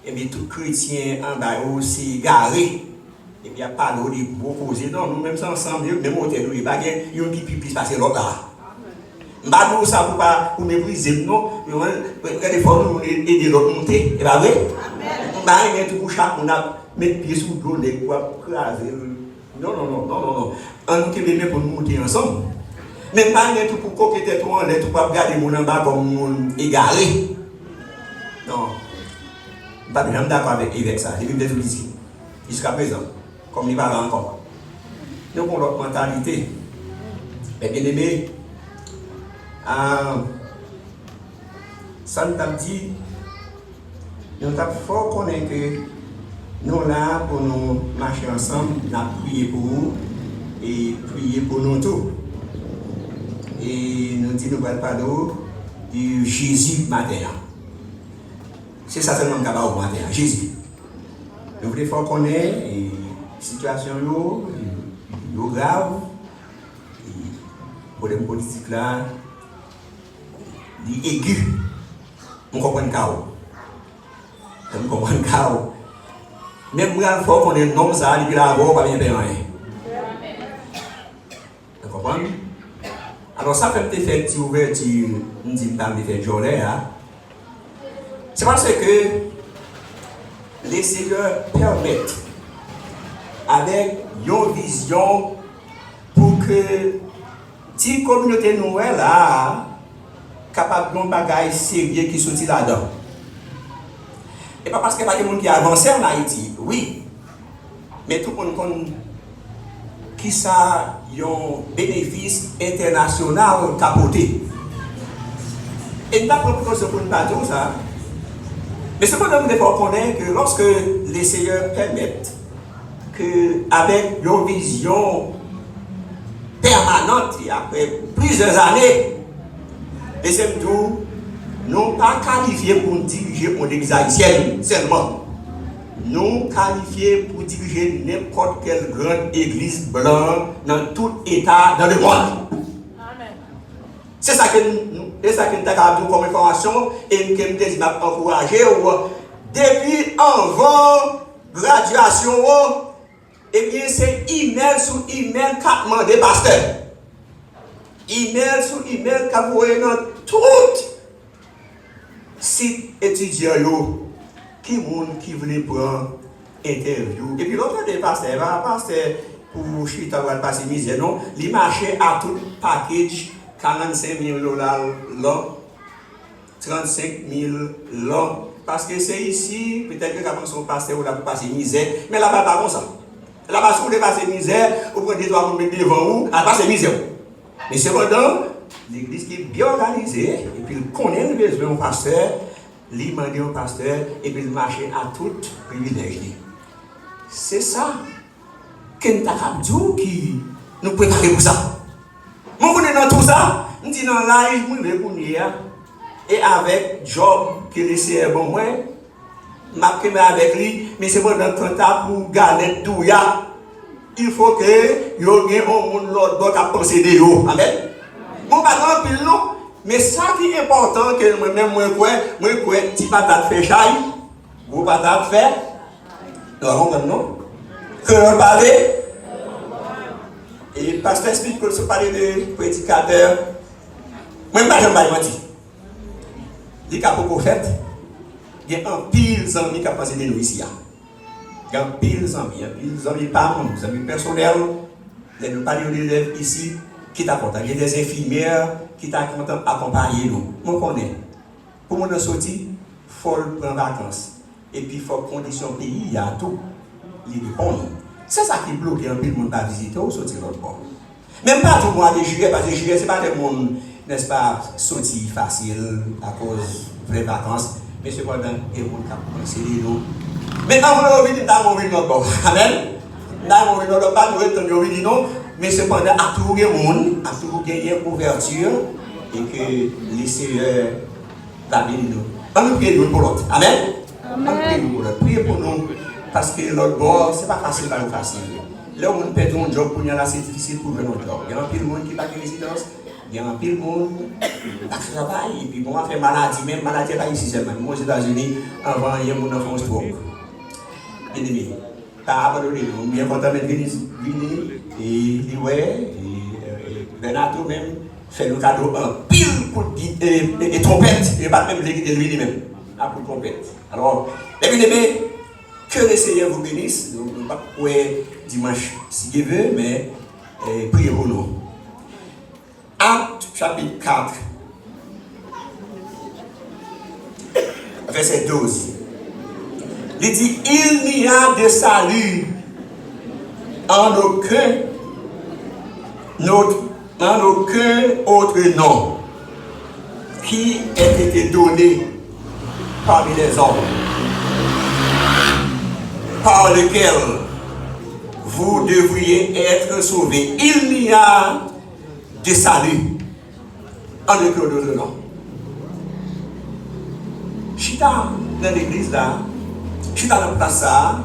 et bien tout chrétien en bas aussi garé. Et bien il parle de gros causés. Non, nous même ensemble, même au terre, il n'y a pas de qui puisse passer l'autre là. Je ne sais pas ça pour pas mépriser, non. Mais il faut nous aider l'autre monter. C'est pas vrai? Je ne sais pas tout pour chaque monde. Mettre pied sous l'eau, les quoi, craser. Non. On nous qui pour nous monter ensemble. Mais pas tout pour coqueter tout en l'air, tout pour regarder mon en bas comme mon égaré. Non. Je ne suis pas d'accord avec ça. Je vais vous dire jusqu'à présent, comme il va encore. Nous avons notre mentalité. Mais bien aimé, ça nous a dit, nous avons fort connaître que nous là pour nous marcher ensemble, nous avons prié pour vous et prié pour nous tous. Et nous disons, nous allons parler de Jésus matin. C'est ça seulement que nous avons matin, Jésus. Nous voulons faire connaître la situation grave, le problème politique là, aigu. On comprend le chaos. On comprend le chaos. Même si il faut qu'on ait un homme, ça, il va avoir pas bien rien. Vous comprenez? Alors, ça fait une ouverture, nous disons, dans les fêtes journée. C'est parce que les seigneurs permettent avec une vision pour que la communauté nouvelle là capable de bagaille sérieux qui sorti là-dedans. Et pas parce qu'il n'y a pas de monde qui a avancé en Haïti, oui, mais tout le monde connaît qui ça un bénéfice international capoté. Et nous n'avons pas besoin de pas dire ça. Mais cependant, nous devons connaître que lorsque les seigneurs permettent que avec une vision permanente, après plusieurs années, et c'est tout, nous pas qualifiés pour diriger mon église haïtienne seulement. Nous qualifiés pour diriger n'importe quelle grande église blanche dans tout état dans le monde. Amen. C'est ça que nous avons comme information et que nous avons encouragé. Depuis avant graduation, et bien c'est email sur email qu'a demandé pasteur. Email sur email qu'a envoyé dans tout site étudiant qui voulait prendre interview. Et puis l'autre des pasteurs, pour chita ou passer misère, non, il marchait à tout package $45,000 là, 35,000 là. Parce que c'est ici, peut-être que quand son pasteur ou là pour passer misère, mais là-bas pas comme ça. Là-bas, si vous voulez passer misère, vous prenez 3 pour mettre devant vous, à passer misère. Mais cependant, l'église qui est bien organisée, et puis il connaît le besoin du pasteur, il demande au pasteur, et puis il marche à tout privilège. C'est ça que nous avons dit qui nous préparer pour ça. Nous connaissons dans tout ça, nous disons dans live, nous voulons et avec job que les CR bon moi, je avec lui, mais c'est bon dans le temps pour gagner tout. Il faut que vous ayez un monde l'autre qui procéder. Amen. Bon, pas grand pile non, mais ça qui est important que moi-même, moi, petit patate fait chaille, vous patate fait, non, que l'on parle. Et le pasteur explique que se parler de prédicateur, moi, je ne vais pas mentir. Il y a beaucoup de fait. Il y a un pile d'amis qui a passé de nous ici. Il y a un pile d'amis, pas mon, des amis personnels. Les nous parlons d'élèves ici qui t'accompagnent. Il y a des infirmières qui t'accompagnent nous. On connaît. Pour nous sortir, il faut prendre vacances. Et puis il faut condition pays, il y a tout. Il répond. C'est ça qui bloque un peu le monde à visiter ou sortir l'autre bord. Même pas tout le mois de juillet, parce que juillet, ce n'est pas le monde, n'est-ce pas, sorti facile à cause de vraies vacances. Mais cependant, il y a des gens qui ont nous. Maintenant, vous venez dans mon notre bord. Amen. Dans mon notre bord, nous venons non. Mais cependant, à tout le monde, à tout le monde, il y a une ouverture et que les seigneurs va venir nous. On nous prie pour l'autre. Amen. On prie pour l'autre. Priez pour nous. Parce que l'autre bord, ce n'est pas facile, pas facile. Là où on perd un job pour nous, c'est difficile pour nous. Il y a un peu de monde qui n'a pas de résidence. Il y a un peu de monde qui n'a pas de travail. Et puis, on a fait maladie, même maladie pas ici seulement. Moi, aux États-Unis, avant, il y a un monde qui a fait un stroke. Bien aimé. Pas abandonné. On est bien content d'être venu. Et ouais, et Renato même fait le cadeau un pile pour et trompette. Et pas même lui-même. Un coup de trompette. Alors, bien aimé. Que le Seigneur vous bénisse. Nous ne pouvons pas dimanche si Dieu veut, mais priez pour nous. Acte chapitre 4, verset 12. Il dit, il n'y a de salut en aucun autre nom qui ait été donné parmi les hommes, par lequel vous devriez être sauvés. Il n'y a de salut en aucun autre nom. Chita dans l'église là, chita dans la place là,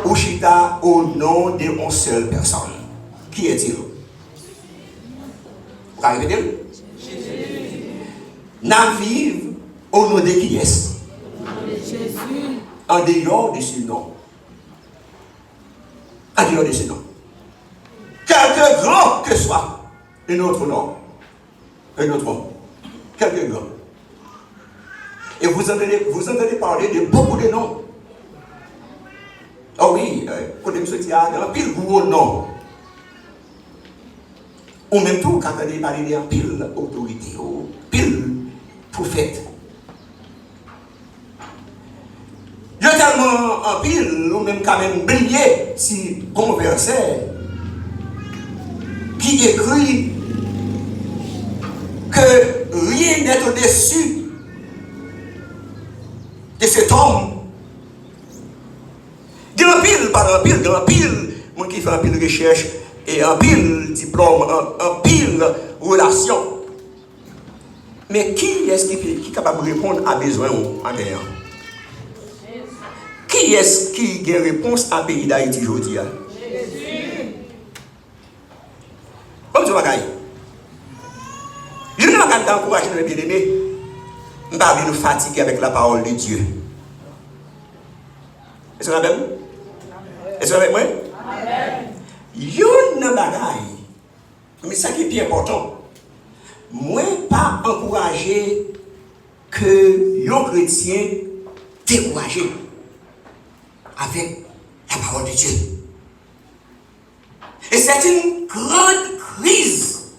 ou chita au nom d'une seule personne. Qui est-il? Vous arrivez à dire? Jésus. N'a vive au nom de qui est-ce? Jésus. En dehors de ce nom. En dehors de ce nom. Quelque grand que soit un autre nom. Un autre nom. Quelque grand. Et vous entendez parler de beaucoup de noms. Oh oui, quand je me suis un pile gros nom. Ou même tout, quand on parle de pile autorité, pile prophète. Il y a tellement en pile, ou même quand même briller si bon verset qui écrit que rien n'est au-dessus de cet homme. Grand pile, par un pile, grand pile, moi qui fais un pile recherche et un pile diplôme, un pile relation. Mais qui est-ce qui est capable de répondre à besoin en gagnant? Qui est-ce qui a réponse à pays d'Haïti aujourd'hui? Jésus. Comme tu vas gagner. Je ne vais pas t'encourager de bien-aimé. Je ne vais pas nous fatiguer avec la parole de Dieu. Est-ce que vous avez vous? Est-ce que vous avez moi? Il y a un bagaille. Mais ça qui est bien important. Moi, pas encourager que les chrétiens découragés avec la parole de Dieu. Et c'est une grande crise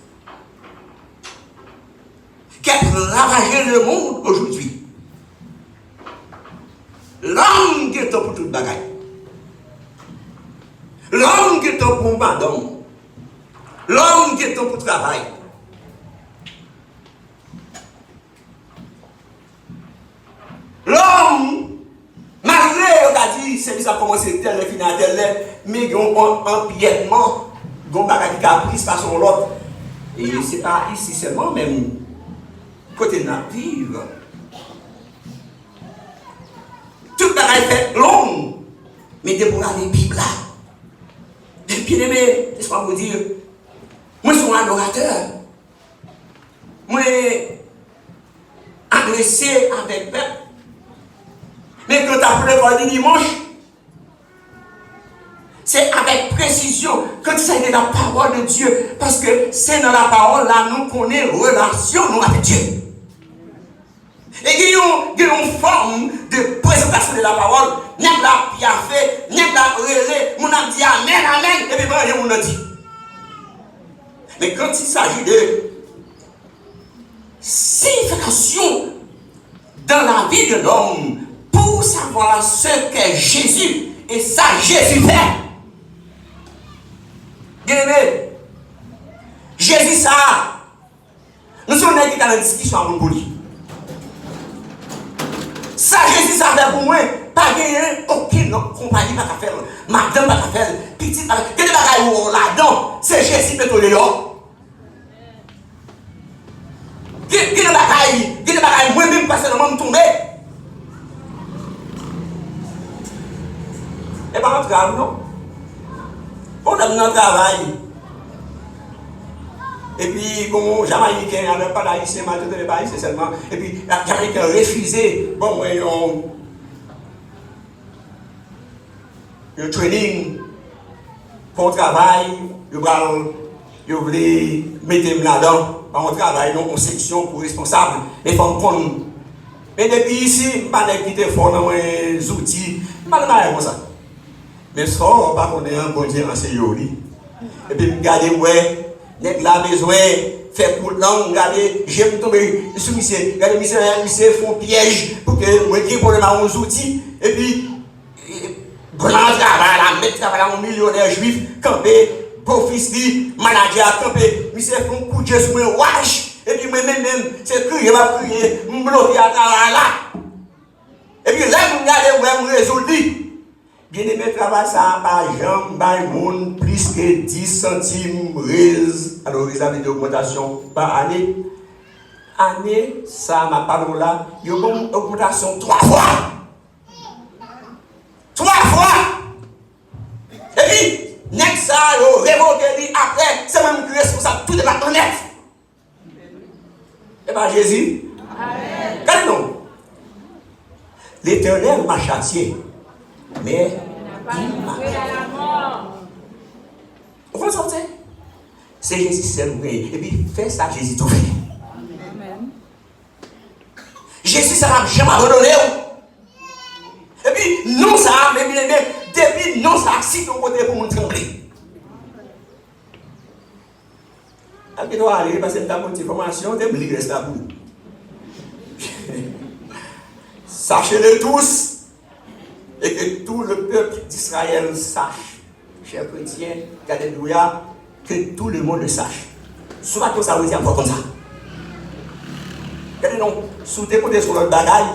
qui a ravagé le monde aujourd'hui. L'homme qui est pour toute bagaille. L'homme qui est pour madame. L'homme qui est pour travail. L'homme, malgré, on a dit, c'est ça a commencé tel, final tel, mais il y a un empiètement, il y a un bagage qui a pris façon l'autre. Et ce n'est pas ici seulement, même côté natif. Tout bagage fait long, mais de pour aller Bible là. Et bien aimé, laisse-moi vous dire, moi je suis un adorateur. Moi, adressé avec peuple. Mais quand tu as pris l'école du dimanche, c'est avec précision quand c'est de la parole de Dieu. Parce que c'est dans la parole là nous connaissons relation nous avec Dieu. Et il y a une forme de présentation de la parole. N'y a pas bien fait, n'y a pas relais, on a dit amen, amen, et puis rien on a dit. Mais quand il s'agit de signification dans la vie de l'homme, pour savoir ce qu'est Jésus et ça Jésus fait. Bien aimé, Jésus ça, nous sommes dans une discussion avec lui. Ça Jésus ça fait pour moi, pas gagner aucune compagnie pas faire, madame pas faire, petite pas faire, quel bagage là-dedans, c'est Jésus qui est dehors. Quel bagage moi-même personnellement me tomber. Et pas notre travail, non? On a notre travail. Et puis, comme Jamaïcain, il n'y a pas d'haïtien, c'est seulement. Et puis, les Jamaïcains refusé. Bon, moi, le training pour le travail, ils voulaient mettre là-dedans. Par travail, donc, en section pour responsable. Mais il faut me prendre. Mais depuis ici, je ne vais pas quitter fort dans les outils. Je ne vais pas faire comme ça. Mais ça, on va pas un bon Dieu en séjourné. Et puis, regardez, ouais, n'est là besoin, faire pour l'angle, regardez, j'aime tomber sur monsieur, regardez, monsieur font piège pour que moi qui pour les outils. Et puis, grand travail, mettre travail à un millionnaire juif, camper, beau-fils, manager, camper, monsieur font coup de jeu sur moi, wash. Et puis, moi-même, c'est crier, va crier, me bloquer à travail là. Et puis, là, vous regardez, ouais, me résoudre. Bien-aimé, travail, ça n'a jamais monde plus que 10 centimes raise. Alors, ils avaient des augmentations par année. Année, ça m'a parlé là, il y a une augmentation 3 fois. 3 fois! Et puis, next ça, il a révoqué après, c'est même qui est responsable, tout est pas honnête. Et bien, Jésus, quel nom? L'Éternel m'a châtié. Mais il m'a on va sortir. C'est Jésus seul. Et puis, fais ça, Jésus tout fait. Jésus Jésus, ça n'a jamais abandonné. Et puis, non, ça a, mais bien aimé, depuis non, ça a, si ton côté pour nous trembler. Après, tu vas aller passer ta bonne information, tu es obligé de rester là pour nous. Sachez-le tous, et que tout le peuple d'Israël sache, chers chrétiens, alléluia, que tout le monde le sache. Soit tout ça vous dit encore comme ça. Quel est donc, sous tes côtés sur notre bagaille,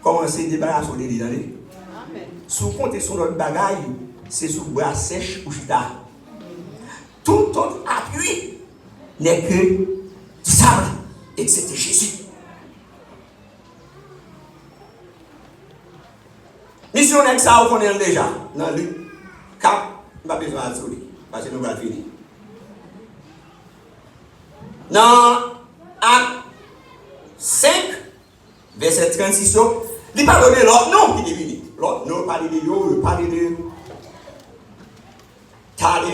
commencez à débarrasser sur les délits. Sous compter sur notre bagaille, c'est sous bras sèche ou chita. Tout autre appui n'est que du sable, et que c'était Jésus. Mission n'est que ça, on connaît déjà. Dans Luc 4, on n'a pas besoin de souris, parce que nous allons finir. Dans Acte 5, verset 36, il ne parle pas de l'autre nom qui est venu. L'autre nom, il parle de Yo, il parle de Thales,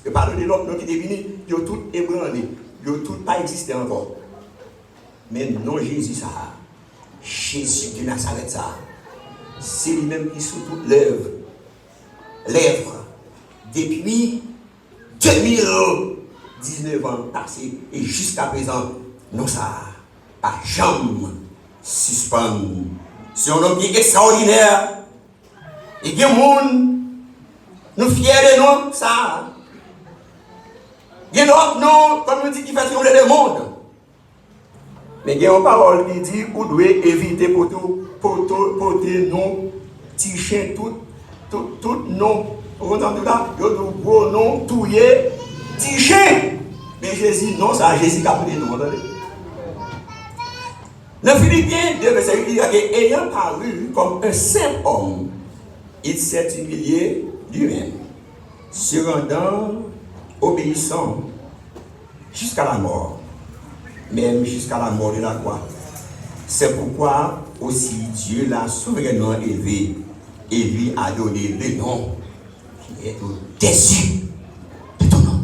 il parle de l'autre nom qui est venu. Ils ont tout ébranlé, ils n'ont tout pas existé encore. Mais non, Jésus, ça, Jésus de Nazareth, ça, c'est lui-même qui sous toute l'œuvre, depuis 2019 ans passés et jusqu'à présent, non, ça, pas jamais suspend. C'est un homme qui est extraordinaire. Et qui est monde, nous fiers de nous, ça. Il y a d'autres noms, comme nous dit, qui fait trembler le monde. Mais il y a une parole qui dit qu'on doit éviter pour nous, petits chiens, tout nom. Vous entendez là? Il y a de gros noms, touillés, petits chiens. Mais Jésus, non, ça, Jésus qui a pris nous, entendez? Dans Philippiens 2, verset 8, il dit ayant paru comme un simple homme, il s'est humilié lui-même, se rendant obéissant jusqu'à la mort, même jusqu'à la mort de la croix. C'est pourquoi aussi Dieu l'a souverainement élevé et lui a donné le nom qui est au-dessus de ton nom.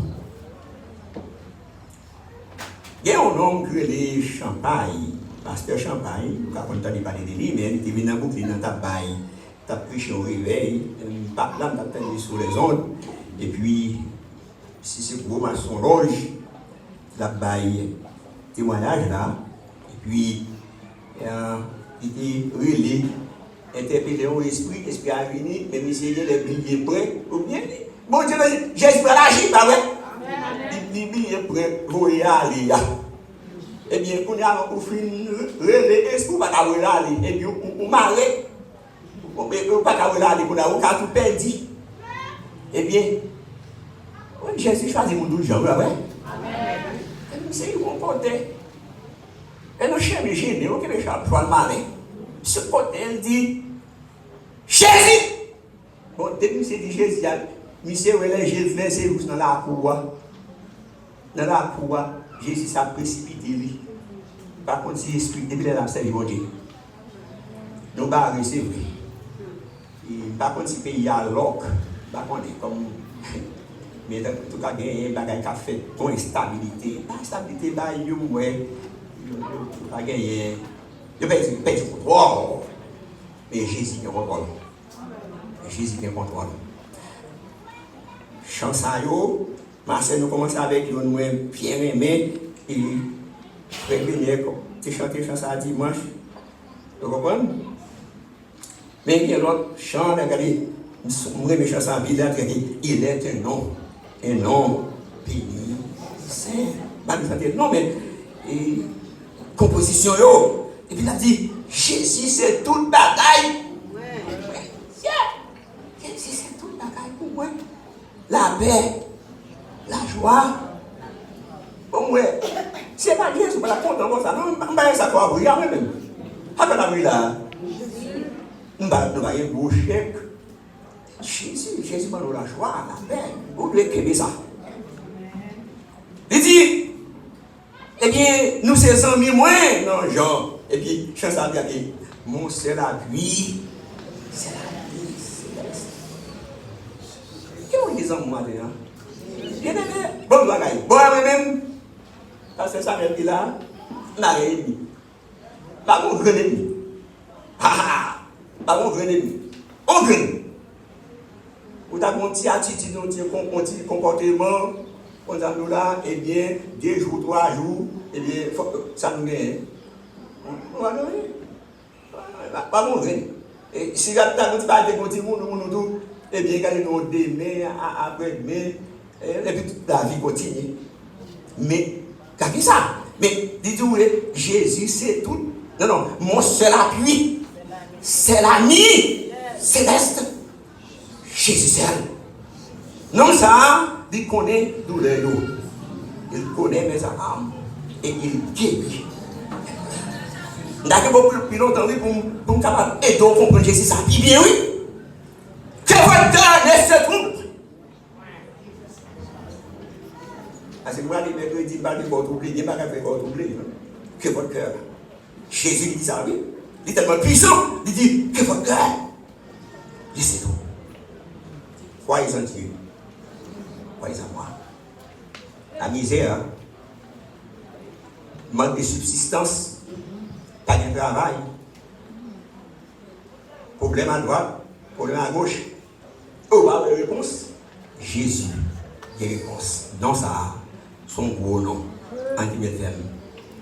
Il y a un homme qui est Champagne. Pasteur Champagne, vous avez entendu parler de lui, mais il était venu dans boucle dans ta baille, tu as prêché au réveil, là, tu as entendu sur les ondes, et puis, si c'est pour ma songe, la baille témoignage là, et puis, il était relais, interpellé au esprit a venu, mais monsieur il est billets prêt, ou bien, bon Dieu, Jésus va l'agir, pas vrai? Il billets prêt, vous y aller. Eh bien, quand on a relais esprit, on va aller, et puis on marre, on ne peut pas aller, on a tout perdu. Eh bien, Jésus choisit mon 12 jours, ouais. C'est une comporte. Et nous cherchons gêner, on ne cherche pas le malin. Ce côté, elle dit Jésus! Bon, depuis que c'est dit Jésus, monsieur, Jésus, c'est où dans la cour. Dans la cour, Jésus s'est précipité, lui. Par contre, si l'esprit, depuis là, c'est bon Dieu. Nous barrons, c'est vrai. Par contre, si le pays a l'oc, par contre, comme. Mais en tout cas, il y a un bagage qui a fait pour instabilité. Instabilité, il y a gagné. Il y a du contrôle. Mais Jésus qui contrôle. Jésus qui contrôle. Chansayo, Marcel, nous commençons avec nous bien aimé et prévenir comme tu chantes chanson dimanche. Vous comprenez? Mais il y a l'autre chant, regardez, nous aimons chanson à Villa, il est un nom béni, saint. Non, mais composition, yo. Et puis il a dit, Jésus c'est toute bataille. Jésus c'est toute bataille pour moi. La paix, la joie. Pour moi, c'est pas bien, c'est pas la content comme ça. Non, je ne sais pas vous regarder même. Après la vie là, nous avons un beau chèque. Jésus m'a donné la joie, la paix. Vous devez créer ça. Il dit, eh bien, nous sommes 100 000 moins, non, Jean. Et puis, chance à dire, mon c'est la vie. C'est la vie céleste. Qu'est-ce qu'on dit en moi, là? Bien aimé, bon, bagaille. Bon, moi-même, parce que ça m'a dit là, n'a rien dit. Pas mon grand ennemi. Pas mon grand ennemi. On gagne. Vous avez un petit attitude, un petit comportement, on a nous là, eh bien, 2 jours, 3 jours, eh bien, ça nous gagne. Pas mon grand. Et si vous avez un petit monde, eh bien, quand nous demain, après-demain, et puis toute la vie continue. Mais, qu'est-ce que ça? Mais, dites-vous, Jésus, c'est tout. Non, mon seul appui, c'est l'ami céleste. Jésus seul. Non, ça, il connaît douleur. Il connaît mes âmes et il guérit. D'accord, beaucoup plus longtemps pour me capable et donc comprendre Jésus ça. Il bien, oui. Que votre cœur ne se trompe. Parce que moi, les mercredis, pas de votre oublié, il n'y a pas de votre oublié. Que votre cœur. Jésus dit ça, oui. Il est tellement puissant. Il dit que votre cœur. Laissez tout. Croyez en Dieu. Croyez en moi. La misère, manque de subsistance, pas de travail, problème à droite, problème à gauche. Oh, bah, la réponse, Jésus, des réponses. Dans ça, son gros nom, anti-BFM,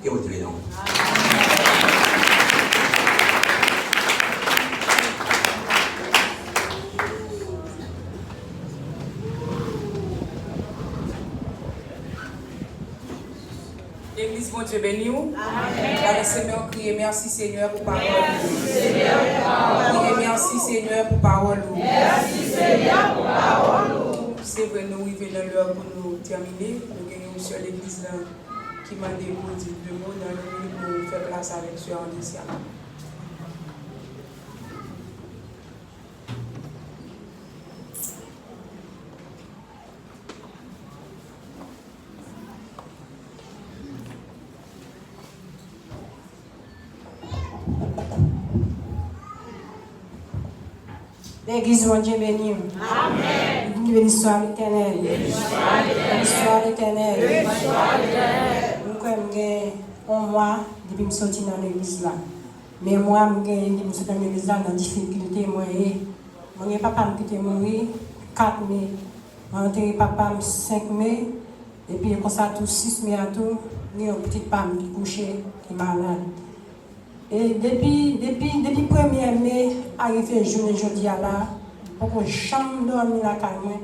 et autres noms. L'église, bon Dieu béni. Amen. Seigneur, crier merci Seigneur pour parole. Crier merci Seigneur pour parole. Merci Seigneur pour parole. C'est vrai, nous arrivons dans l'heure pour nous terminer. Nous gagnons sur l'église qui m'a dit pour dire 2 mots dans le minute pour faire place avec Dieu en Lycia. L'église, mon Dieu béni. Amen. Bénissons l'éternel. Bénissons l'éternel. Nous sommes un mois depuis que je suis sorti dans l'église là. Mais moi, je suis dans l'église là dans difficulté. Mon papa qui était mort 4 mai. Mon papa 5 mai. Et puis, comme ça, tout 6 mai à tout, il y a une petite femme qui est couchée, qui est malade. Et depuis 1er mai, arrivé le jour aujourd'hui là, pour que je dormi la calme,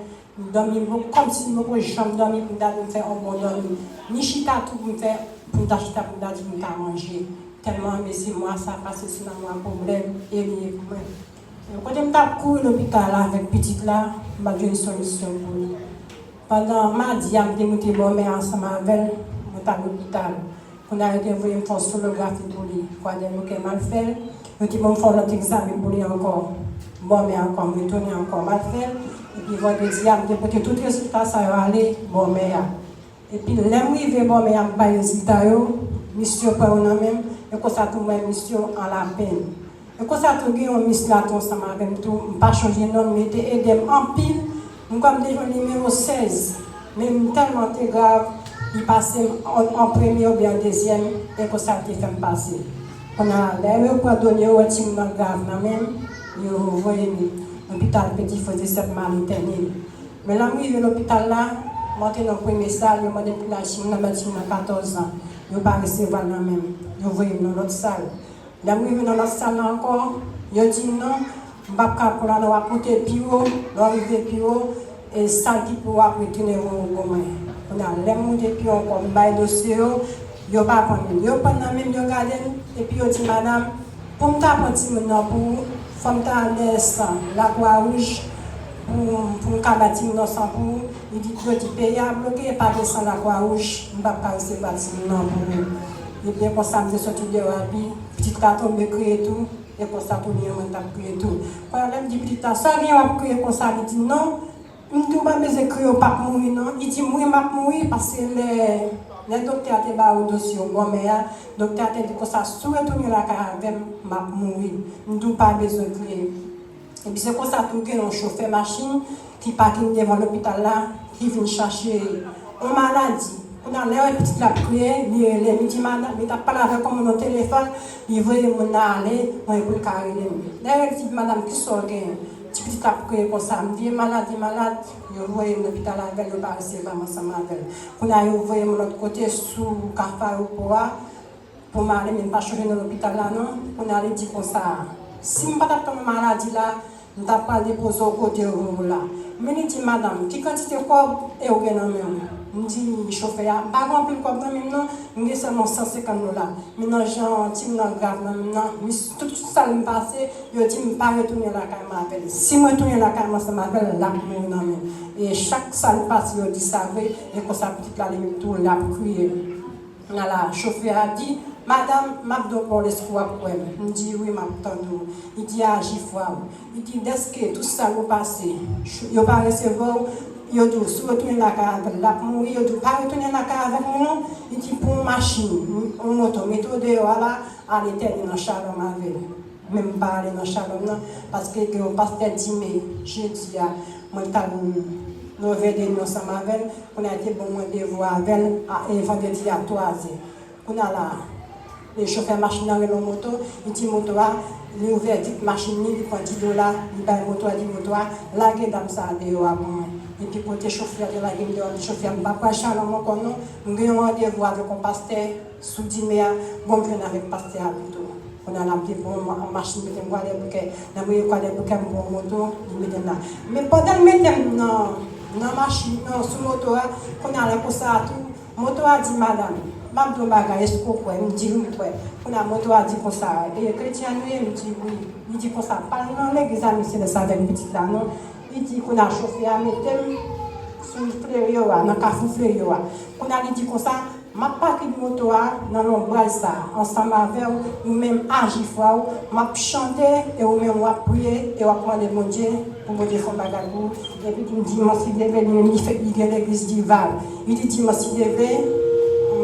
dormir comme si je chambre dormi pour me faire un bon dormir. Ni chita tout pour me faire pour m'achita pour me dire pour manger. Tellement mais c'est moi ça passe sur un problème et lié pour moi. Quand je me couru l'hôpital avec petite là, j'ai une solution pour lui. Pendant mardi, je me suis monté ensemble avec elle, je suis à l'hôpital. On a été envoyé une sonographie pour lui. Quoi de nous qui mal fait. Nous avons fait notre examen pour lui encore. Bon, mais encore, je retourne encore mal fait. Et puis, vendredi, je vais tout les résultats, ça va aller. Bon, mais. Et puis, l'arrivée, bon, mais il n'y a pas de résultats. Mission pour nous même. Et comme ça, tout le monde, mission en la peine. Et comme ça, tout le monde, mission là, tout ça, avec tout. Je ne pas changer de nom, mais aider en pile. Nous sommes déjà numéro 16. Mais tellement grave. Il passe en premier ou bien en deuxième, et que ça te fait passer. On a l'air pour donner au team dans le grave, même, il voyez l'hôpital petit faisait cette maladie. Mais là, je suis à l'hôpital là, je suis dans le premier salle, je suis depuis la Chine, je suis 14 ans. Je ne pas recevoir la même. Je voyais dans l'autre salle. Là, je suis dans l'autre salle encore, je dis non, je ne vais pas pour aller à côté plus haut, arriver plus haut, et ça qui pourra retourner au gourmet. On a les mots depuis on bail dossier yo pas prendre yo pendant même yo garder et puis yo dit madame pour me taper maintenant pour femme ta la croix rouge pour cabati non sans pour il dit yo dit payable bloqué pas descendre la croix rouge on va pas recevoir non pour et bien pour ça me sorti de rabi petit carton me créer tout et pour ça tout le monde t'a créé tout quand elle dit petit ça rien va créer pour ça il dit non. Je ne sais pas si je ne pas mourir, non. Il dit que je ne pas mourir parce que les docteurs étaient au dossier. Bon, mais le docteur a dit que ça se retourne la caravane, je vais mourir. Je ne pas besoin de crier. Et puis c'est comme ça que un chauffeur machine qui parking devant l'hôpital là, qui vient chercher une maladie On a l'air petit la prière, les midi madame, mais t'as pas la avec comme mon téléphone, il veut mon aller, moi pour le carré. D'ailleurs, dit madame qui sort gain, petit la prière comme ça, me dit malade, je vois l'hôpital avec le pas recevoir ensemble avec. On a ouvert mon autre côté sous café pour m'aller même pas changer dans l'hôpital là non, on a dit comme ça. Si je ne pas tomber maladie là, je ne vais pas déposer au côté là. Mais je dis madame, qui quantité de corps est au gain je dis chauffeur, pas rempli le corps dans même non, je seulement 150 $. Maintenant gentil, non grave maintenant, mais tout ça me passe, je dis me pas retourner la caille m'appelle. Si je retourne la caille ça m'appelle là pour non et chaque salle passe, je dis ça et comme ça petite la limite tout là pour crier. La chauffeur a dit madame, je dois pour l'espoir pour elle. Je dis oui, m'attends. Il dit agis fois. Il dit dès que tout ça va passer, il ne va pas recevoir, il doit retourner la carte avec la mourir, il ne doit pas retourner la carte avec nous. Il dit pour une machine, une moto, méthode là, à l'éternel dans Shalom avec. Même pas aller dans Shalom, parce que le pasteur dit, mais je dis, moi, nous avons ensemble avec elle, on a été bon rendez-vous avec elle, et vendredi à 3h. On a là. Le chauffeur machine dans la moto, il dit moto, il a ouvert une machine, il prend $10, il paye moto, il dit moto, là, il a ça dehors. Et puis pour le chauffeur de la game, le chauffeur ne va pas chercher à mon nom, nous avons rendez-vous avec le pasteur, sous 10 mai, bon, on vient avec le pasteur à plutôt. On a l'appelé pour une machine, on a des bouquets pour moto, mais pendant le mettre dans la machine, sous moto, on a la pour ça tout, moto a dit madame. Je me dis oui, on a moto a dit comme ça. Et les chrétiens me dit oui. Il dit comme ça. Pas dans l'église, c'est ça avec petit là, non. Il dit qu'on a chauffé à mettre sur le fleurio, dans le café fleurio. On a dit comme ça. Ma partie de moto dans l'ombrage ça, ensemble avec ou même agir fort, m'a chanter et ou même m'a prier et m'a demander mon Dieu pour me faire bagarre. Et puis il me dit moi si levé il fait l'église d'Ival. Il dit moi si levé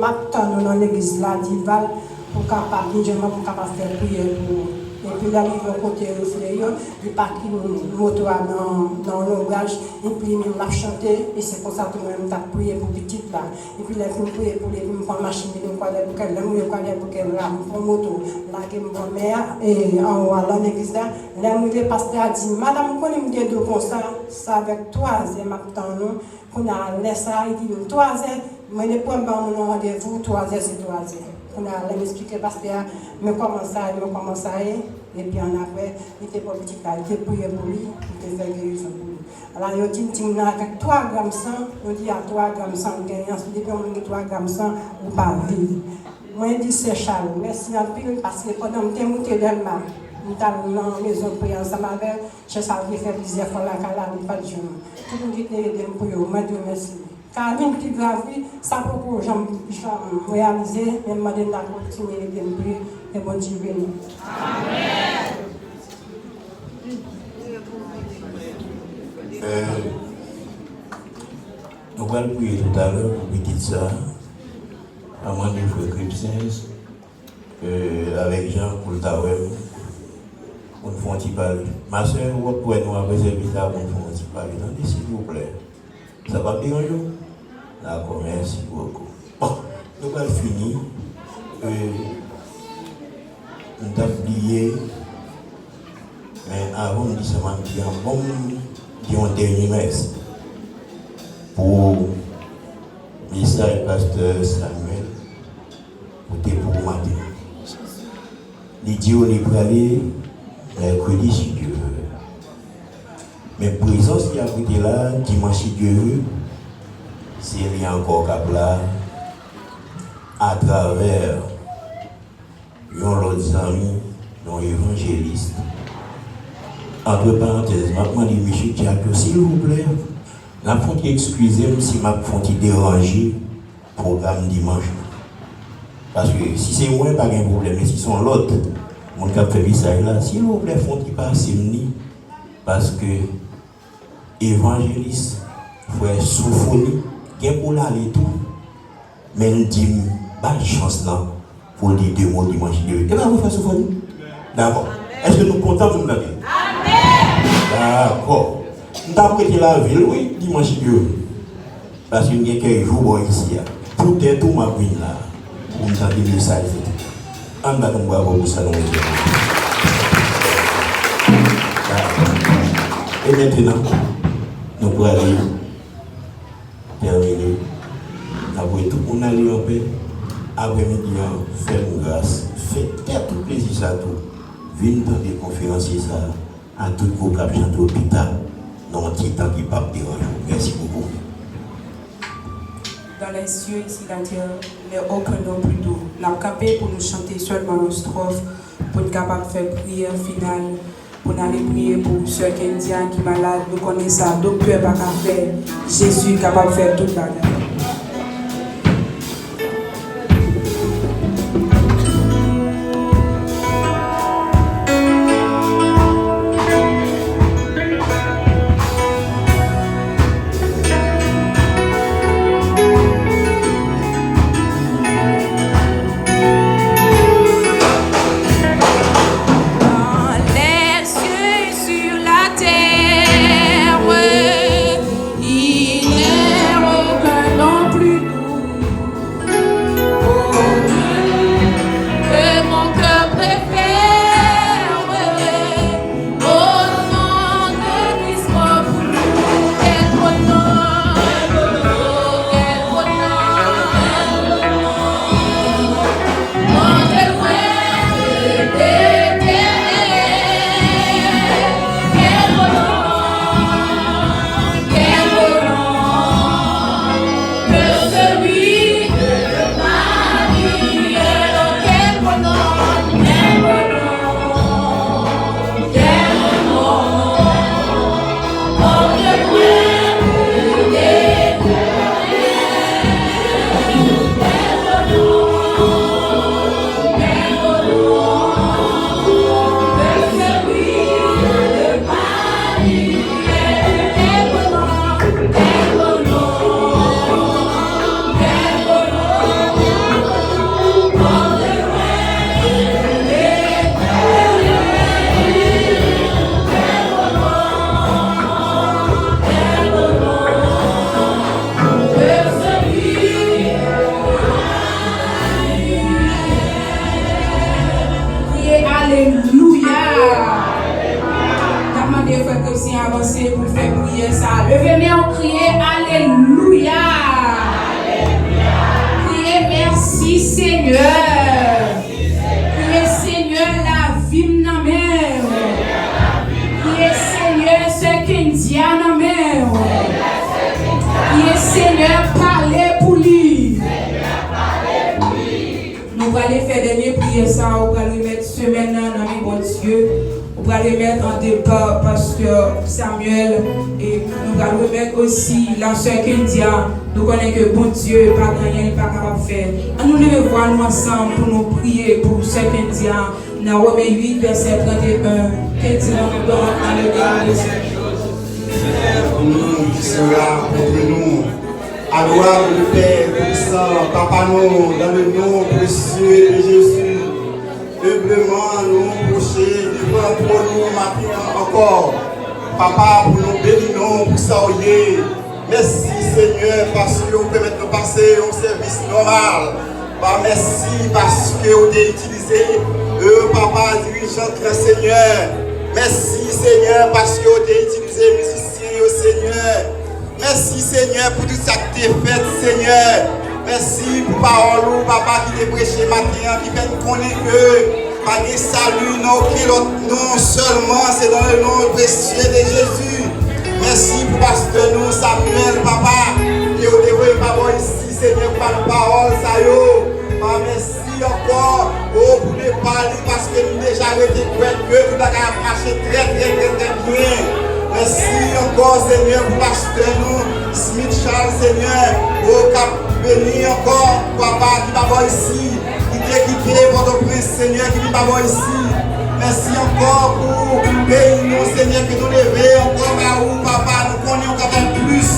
m'attend dans l'église là d'Ival pour capable pour capable faire prier pour. Et puis là il va côté reflet il parti une moto dans l'ombrage et puis il m'a chanté et c'est pour ça que moi je t'a prié pour petite là et puis là je prié pour les prendre machine pour quoi pour qu'elle pour qu'elle là pour moto là que mon mère et en haut à l'église là le pasteur a dit madame connait me dire comme ça avec 3h m'attend nous qu'on a laissé ça il dit 3h moi ne prends pas mon rendez-vous 3h c'est 3h. On a expliqué pasteur mais comment ça et puis en après il était pour petit là il était prié pour lui il était fait guérison pour lui alors il dit avec 3 grammes sang on dit à 3 grammes sang gagnant depuis on dit 3 grammes sang ou pas vivre moi je dis c'est Charles merci en pile parce que pendant que j'étais monté dans le mar nous avons dans la maison prier ensemble avec je savais faire plusieurs fois la cala pas de jour tout le monde était pour eux moi Dieu merci. Car même qui grave, ça peut que j'en réaliser, mais madame n'a continué de prier et bon Dieu béni. Amen. Nous allons prier tout à l'heure pour petit ça, à mon niveau Cripsens, avec Jean pour le Tawem, pour nous faire un petit parler. Ma soeur, vous pouvez nous réserver ça pour nous faire un petit parler. Attendez, s'il vous plaît. Ça va bien aujourd'hui? D'accord, merci beaucoup. Bon, nous allons finir. Nous avons oublié, mais avant de dire ça, je vais bon, dire un dernier merci pour le message du pasteur Samuel, pour matin. Les dieux sont allés mercredi si Dieu veut. Mais présence qui a été là, dimanche si Dieu veut, c'est il y a encore cap là, à travers l'autre ami, un évangéliste. Entre parenthèses, maintenant, les messieurs Diacre, s'il vous plaît, la fonte excusez-moi si ma fonte déranger le programme dimanche. Parce que si c'est moi, pas de problème, mais si c'est l'autre, mon cap fait message là, s'il vous plaît, fonte pas ni parce que évangéliste, frère Souphonie, il y a pour l'aller tout, mais il dit, pas de chance là pour dire 2 mots dimanche. Et bien, vous faites Souphonie? D'accord. Est-ce que nous comptons pour nous la vie? D'accord. Nous avons prêté la ville, oui, dimanche Dieu. Parce qu'il y a quelques jours ici. Peut-être tout m'a pris là, pour me tenter de ça. En bas, on va voir ça. Et maintenant, nous pouvons aller terminer. Après tout, on a lu en paix. Après-midi, faire une grâce. Faites tout plaisir à tout. Venez dans des conférences à tout le groupe qui chante l'hôpital. Dans un petit temps qui ne va pas déranger. Merci beaucoup. Dans les cieux, ici la terre, mais aucun nom plus doux. Nous avons campé pour nous chanter seulement nos strophes, pour être capable de faire prière finale, pour aller prier pour ceux qui sont malades. Nous connaissons ça, docteur pas qu'à faire. Jésus est capable de faire toute la guerre. Samuel et nous allons remettre aussi la sœur Kendia. Nous connaissons que bon Dieu, pas rien, il n'est pas capable de faire. Nous devons voir nous ensemble pour nous prier pour sœur Kendia. Dans Romains 8, verset 31, Kendia nous donne dans le garde de nous qui sera contre nous. Adorable le Père puissant, Papa nous, dans le nom précieux de Jésus. Humblement nous approcher devant pour nous maintenant encore. Papa, pour nous bénir, pour ça, merci Seigneur, parce que vous permettez de passer au service normal. Merci parce que vous avez utilisé, Papa, dirigeant Seigneur. Merci Seigneur, parce que vous avez utilisé les musiciens, Seigneur. Merci Seigneur pour tout ça que tu as fait, Seigneur. Merci pour parole, Papa, qui t'a prêché matin, qui fait nous connaître que. Pas de salut, non, aucun autre nom seulement, c'est dans le nom précieux de Jésus. Merci pour pasteur nous, Samuel, Papa, qui vous dévoilé Papa ici, Seigneur, par la parole, ça y est. Merci encore, pour les parler, parce que nous déjà été prêts, que tout a marché très bien. Merci encore, Seigneur, pour pasteur nous, Smith Charles, Seigneur, au cap béni encore, Papa, qui va voir ici. Qui est votre prince, Seigneur, qui vient pas ici. Merci encore pour bénir nous, Seigneur, que nous levons encore par où, Papa, nous connaissons quand même plus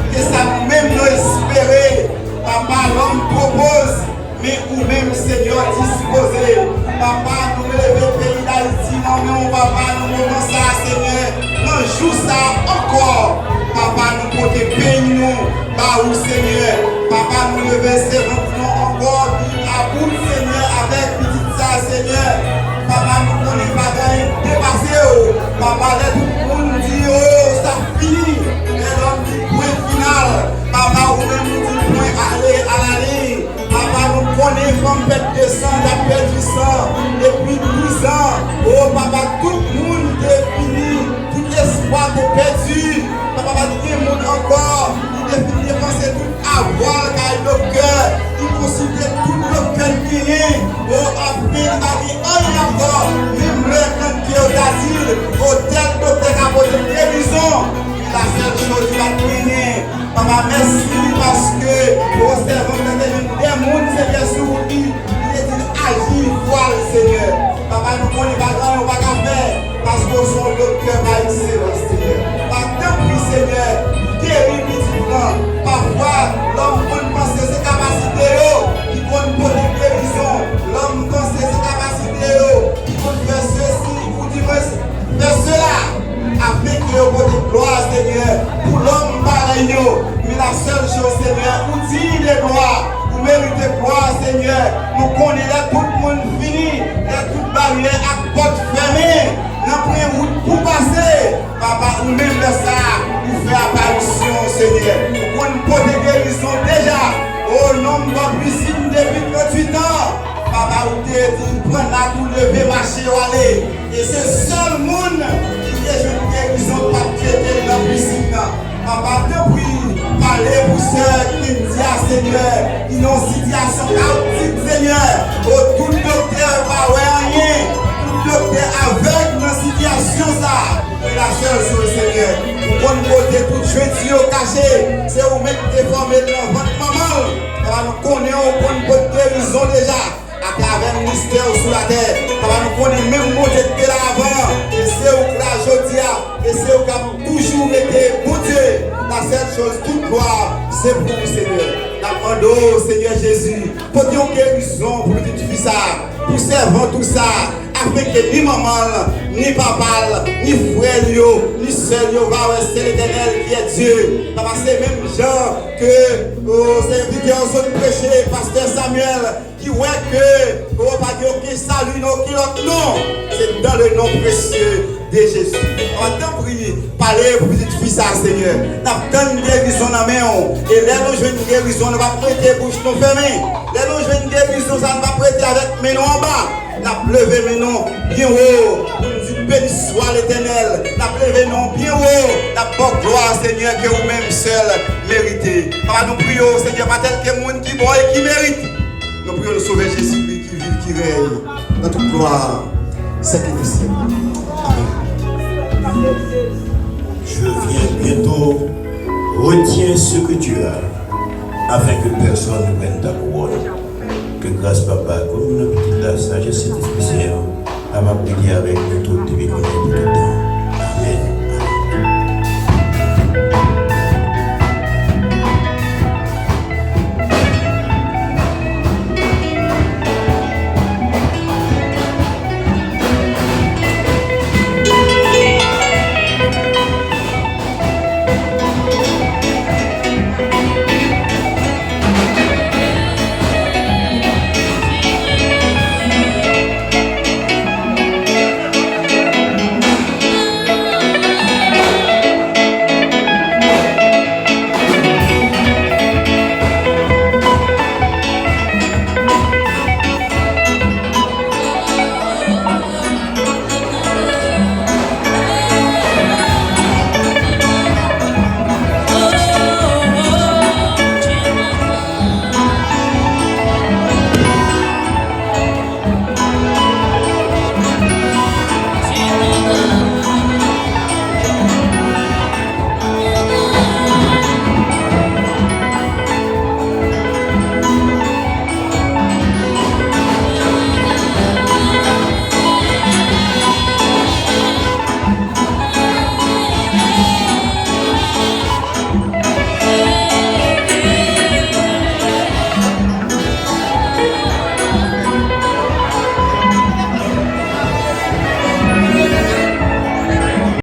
que ça nous-mêmes nous espérer. Papa, l'homme propose, mais nous-mêmes, Seigneur, disposer. Papa, nous levons le pays d'Haïti, non, Papa, nous mourons ça, Seigneur. Nous jouons ça encore. Papa, nous pouvons bénir nous, par où, Seigneur. Papa, nous levons ces rencontres encore à bout, Seigneur, avec petite ça, Seigneur. Papa, nous connaissons pas dépassé. Papa, let tout le monde dit, oh, ça finit. Et l'homme dit point final. Papa, ou même nous dit point aller à la ligne. Papa, nous connaissons comme bête de sang, la bête du sang, depuis 12 ans. Oh, papa, tout le monde est fini. Tout l'espoir est perdu. Papa, il y a monde encore. Il est fini de penser tout avoir car le cœur. Il considère tout le cœur fini. Oh, après, il y a encore. Même le quand il est d'asile, au tel docteur a posé une guérison. La seule chose qui va finir. Papa, merci parce que au servant de des mondes, Seigneur, sur lui, il est dit agir, voile, Seigneur. Papa, nous connaissons pas grand, on va faire parce que son docteur va excellent, Seigneur. Par tant pis, Seigneur, guéris petit plan. Parfois, l'homme peut penser ses capacités, il peut porter guérison. L'homme pense ses capacités, il peut faire ceci, ou du moins faire cela. Avec le côté gloire, Seigneur, pour l'homme pareil, mais la seule chose, Seigneur, pour dire les gloires, pour mériter gloire, Seigneur, nous connaissons tout le monde fini, toute barrière à porte fermée, nous prenons route pour passer, papa, ou même de ça, nous fait apparition, Seigneur, pour une porte de guérison déjà, au nombre de piscines depuis 38 ans, papa, vous t'es dit, prendre la tout lever, marcher ou aller, et c'est seul monde. Ils ont pas traité dans la piscine. Papa, depuis, parler pour ceux qui me disent, Seigneur, ils ont une situation chaotique, Seigneur. Oh, tout docteur va rien. Tout docteur avec une situation, ça. Et la seule chose, Seigneur, pour nous côté tout jeudi au cachet, c'est où mettre des formes dans votre maman. Nous connaissons une bonne guérison déjà. À travers le ministère sur la terre, nous connaissons même le modèle de l'avant, et c'est où la jodia, et c'est où qui toujours été bon Dieu. La seule chose, toute gloire, c'est pour vous, Seigneur. Nous demandons, Seigneur Jésus, pour que nous guérissons, pour que tu ça, pour servir tout ça, afin que ni maman, ni papa, ni frère, ni soeur, c'est l'Éternel qui est Dieu. Papa, c'est même genre que aux serviteurs sont prêchés, Pasteur Samuel, qui voit que on va dire aucun salut, aucun autre nom. C'est dans le nom précieux de Jésus. On va t'en prier, parler pour petite fille ça, Seigneur. Nous avons une guérison dans la main. Et là, nous jouons une guérison, on va prêter bouche non fermée. Là, nous jouons une guérison, ça ne va prêter avec mes noms en bas. Nous avons levé mes noms bien haut. Nous disons béni soit l'Éternel. Nous avons levé mes noms bien haut. Nous avons gloire, Seigneur, que vous-même seul méritez. Nous prions, Seigneur, pas tel que monde qui bon et qui mérite. Nous prions le Sauveur Jésus-Christ qui vit, qui règne. Notre gloire, c'est qu'il est ciel. Amen. Je viens bientôt. Retiens ce que tu as, afin que personne ne prenne ta couronne. Que grâce, Papa, comme une petite la sagesse et l'Esprit Saint, à m'appliquer avec nous toutes les pour tout temps.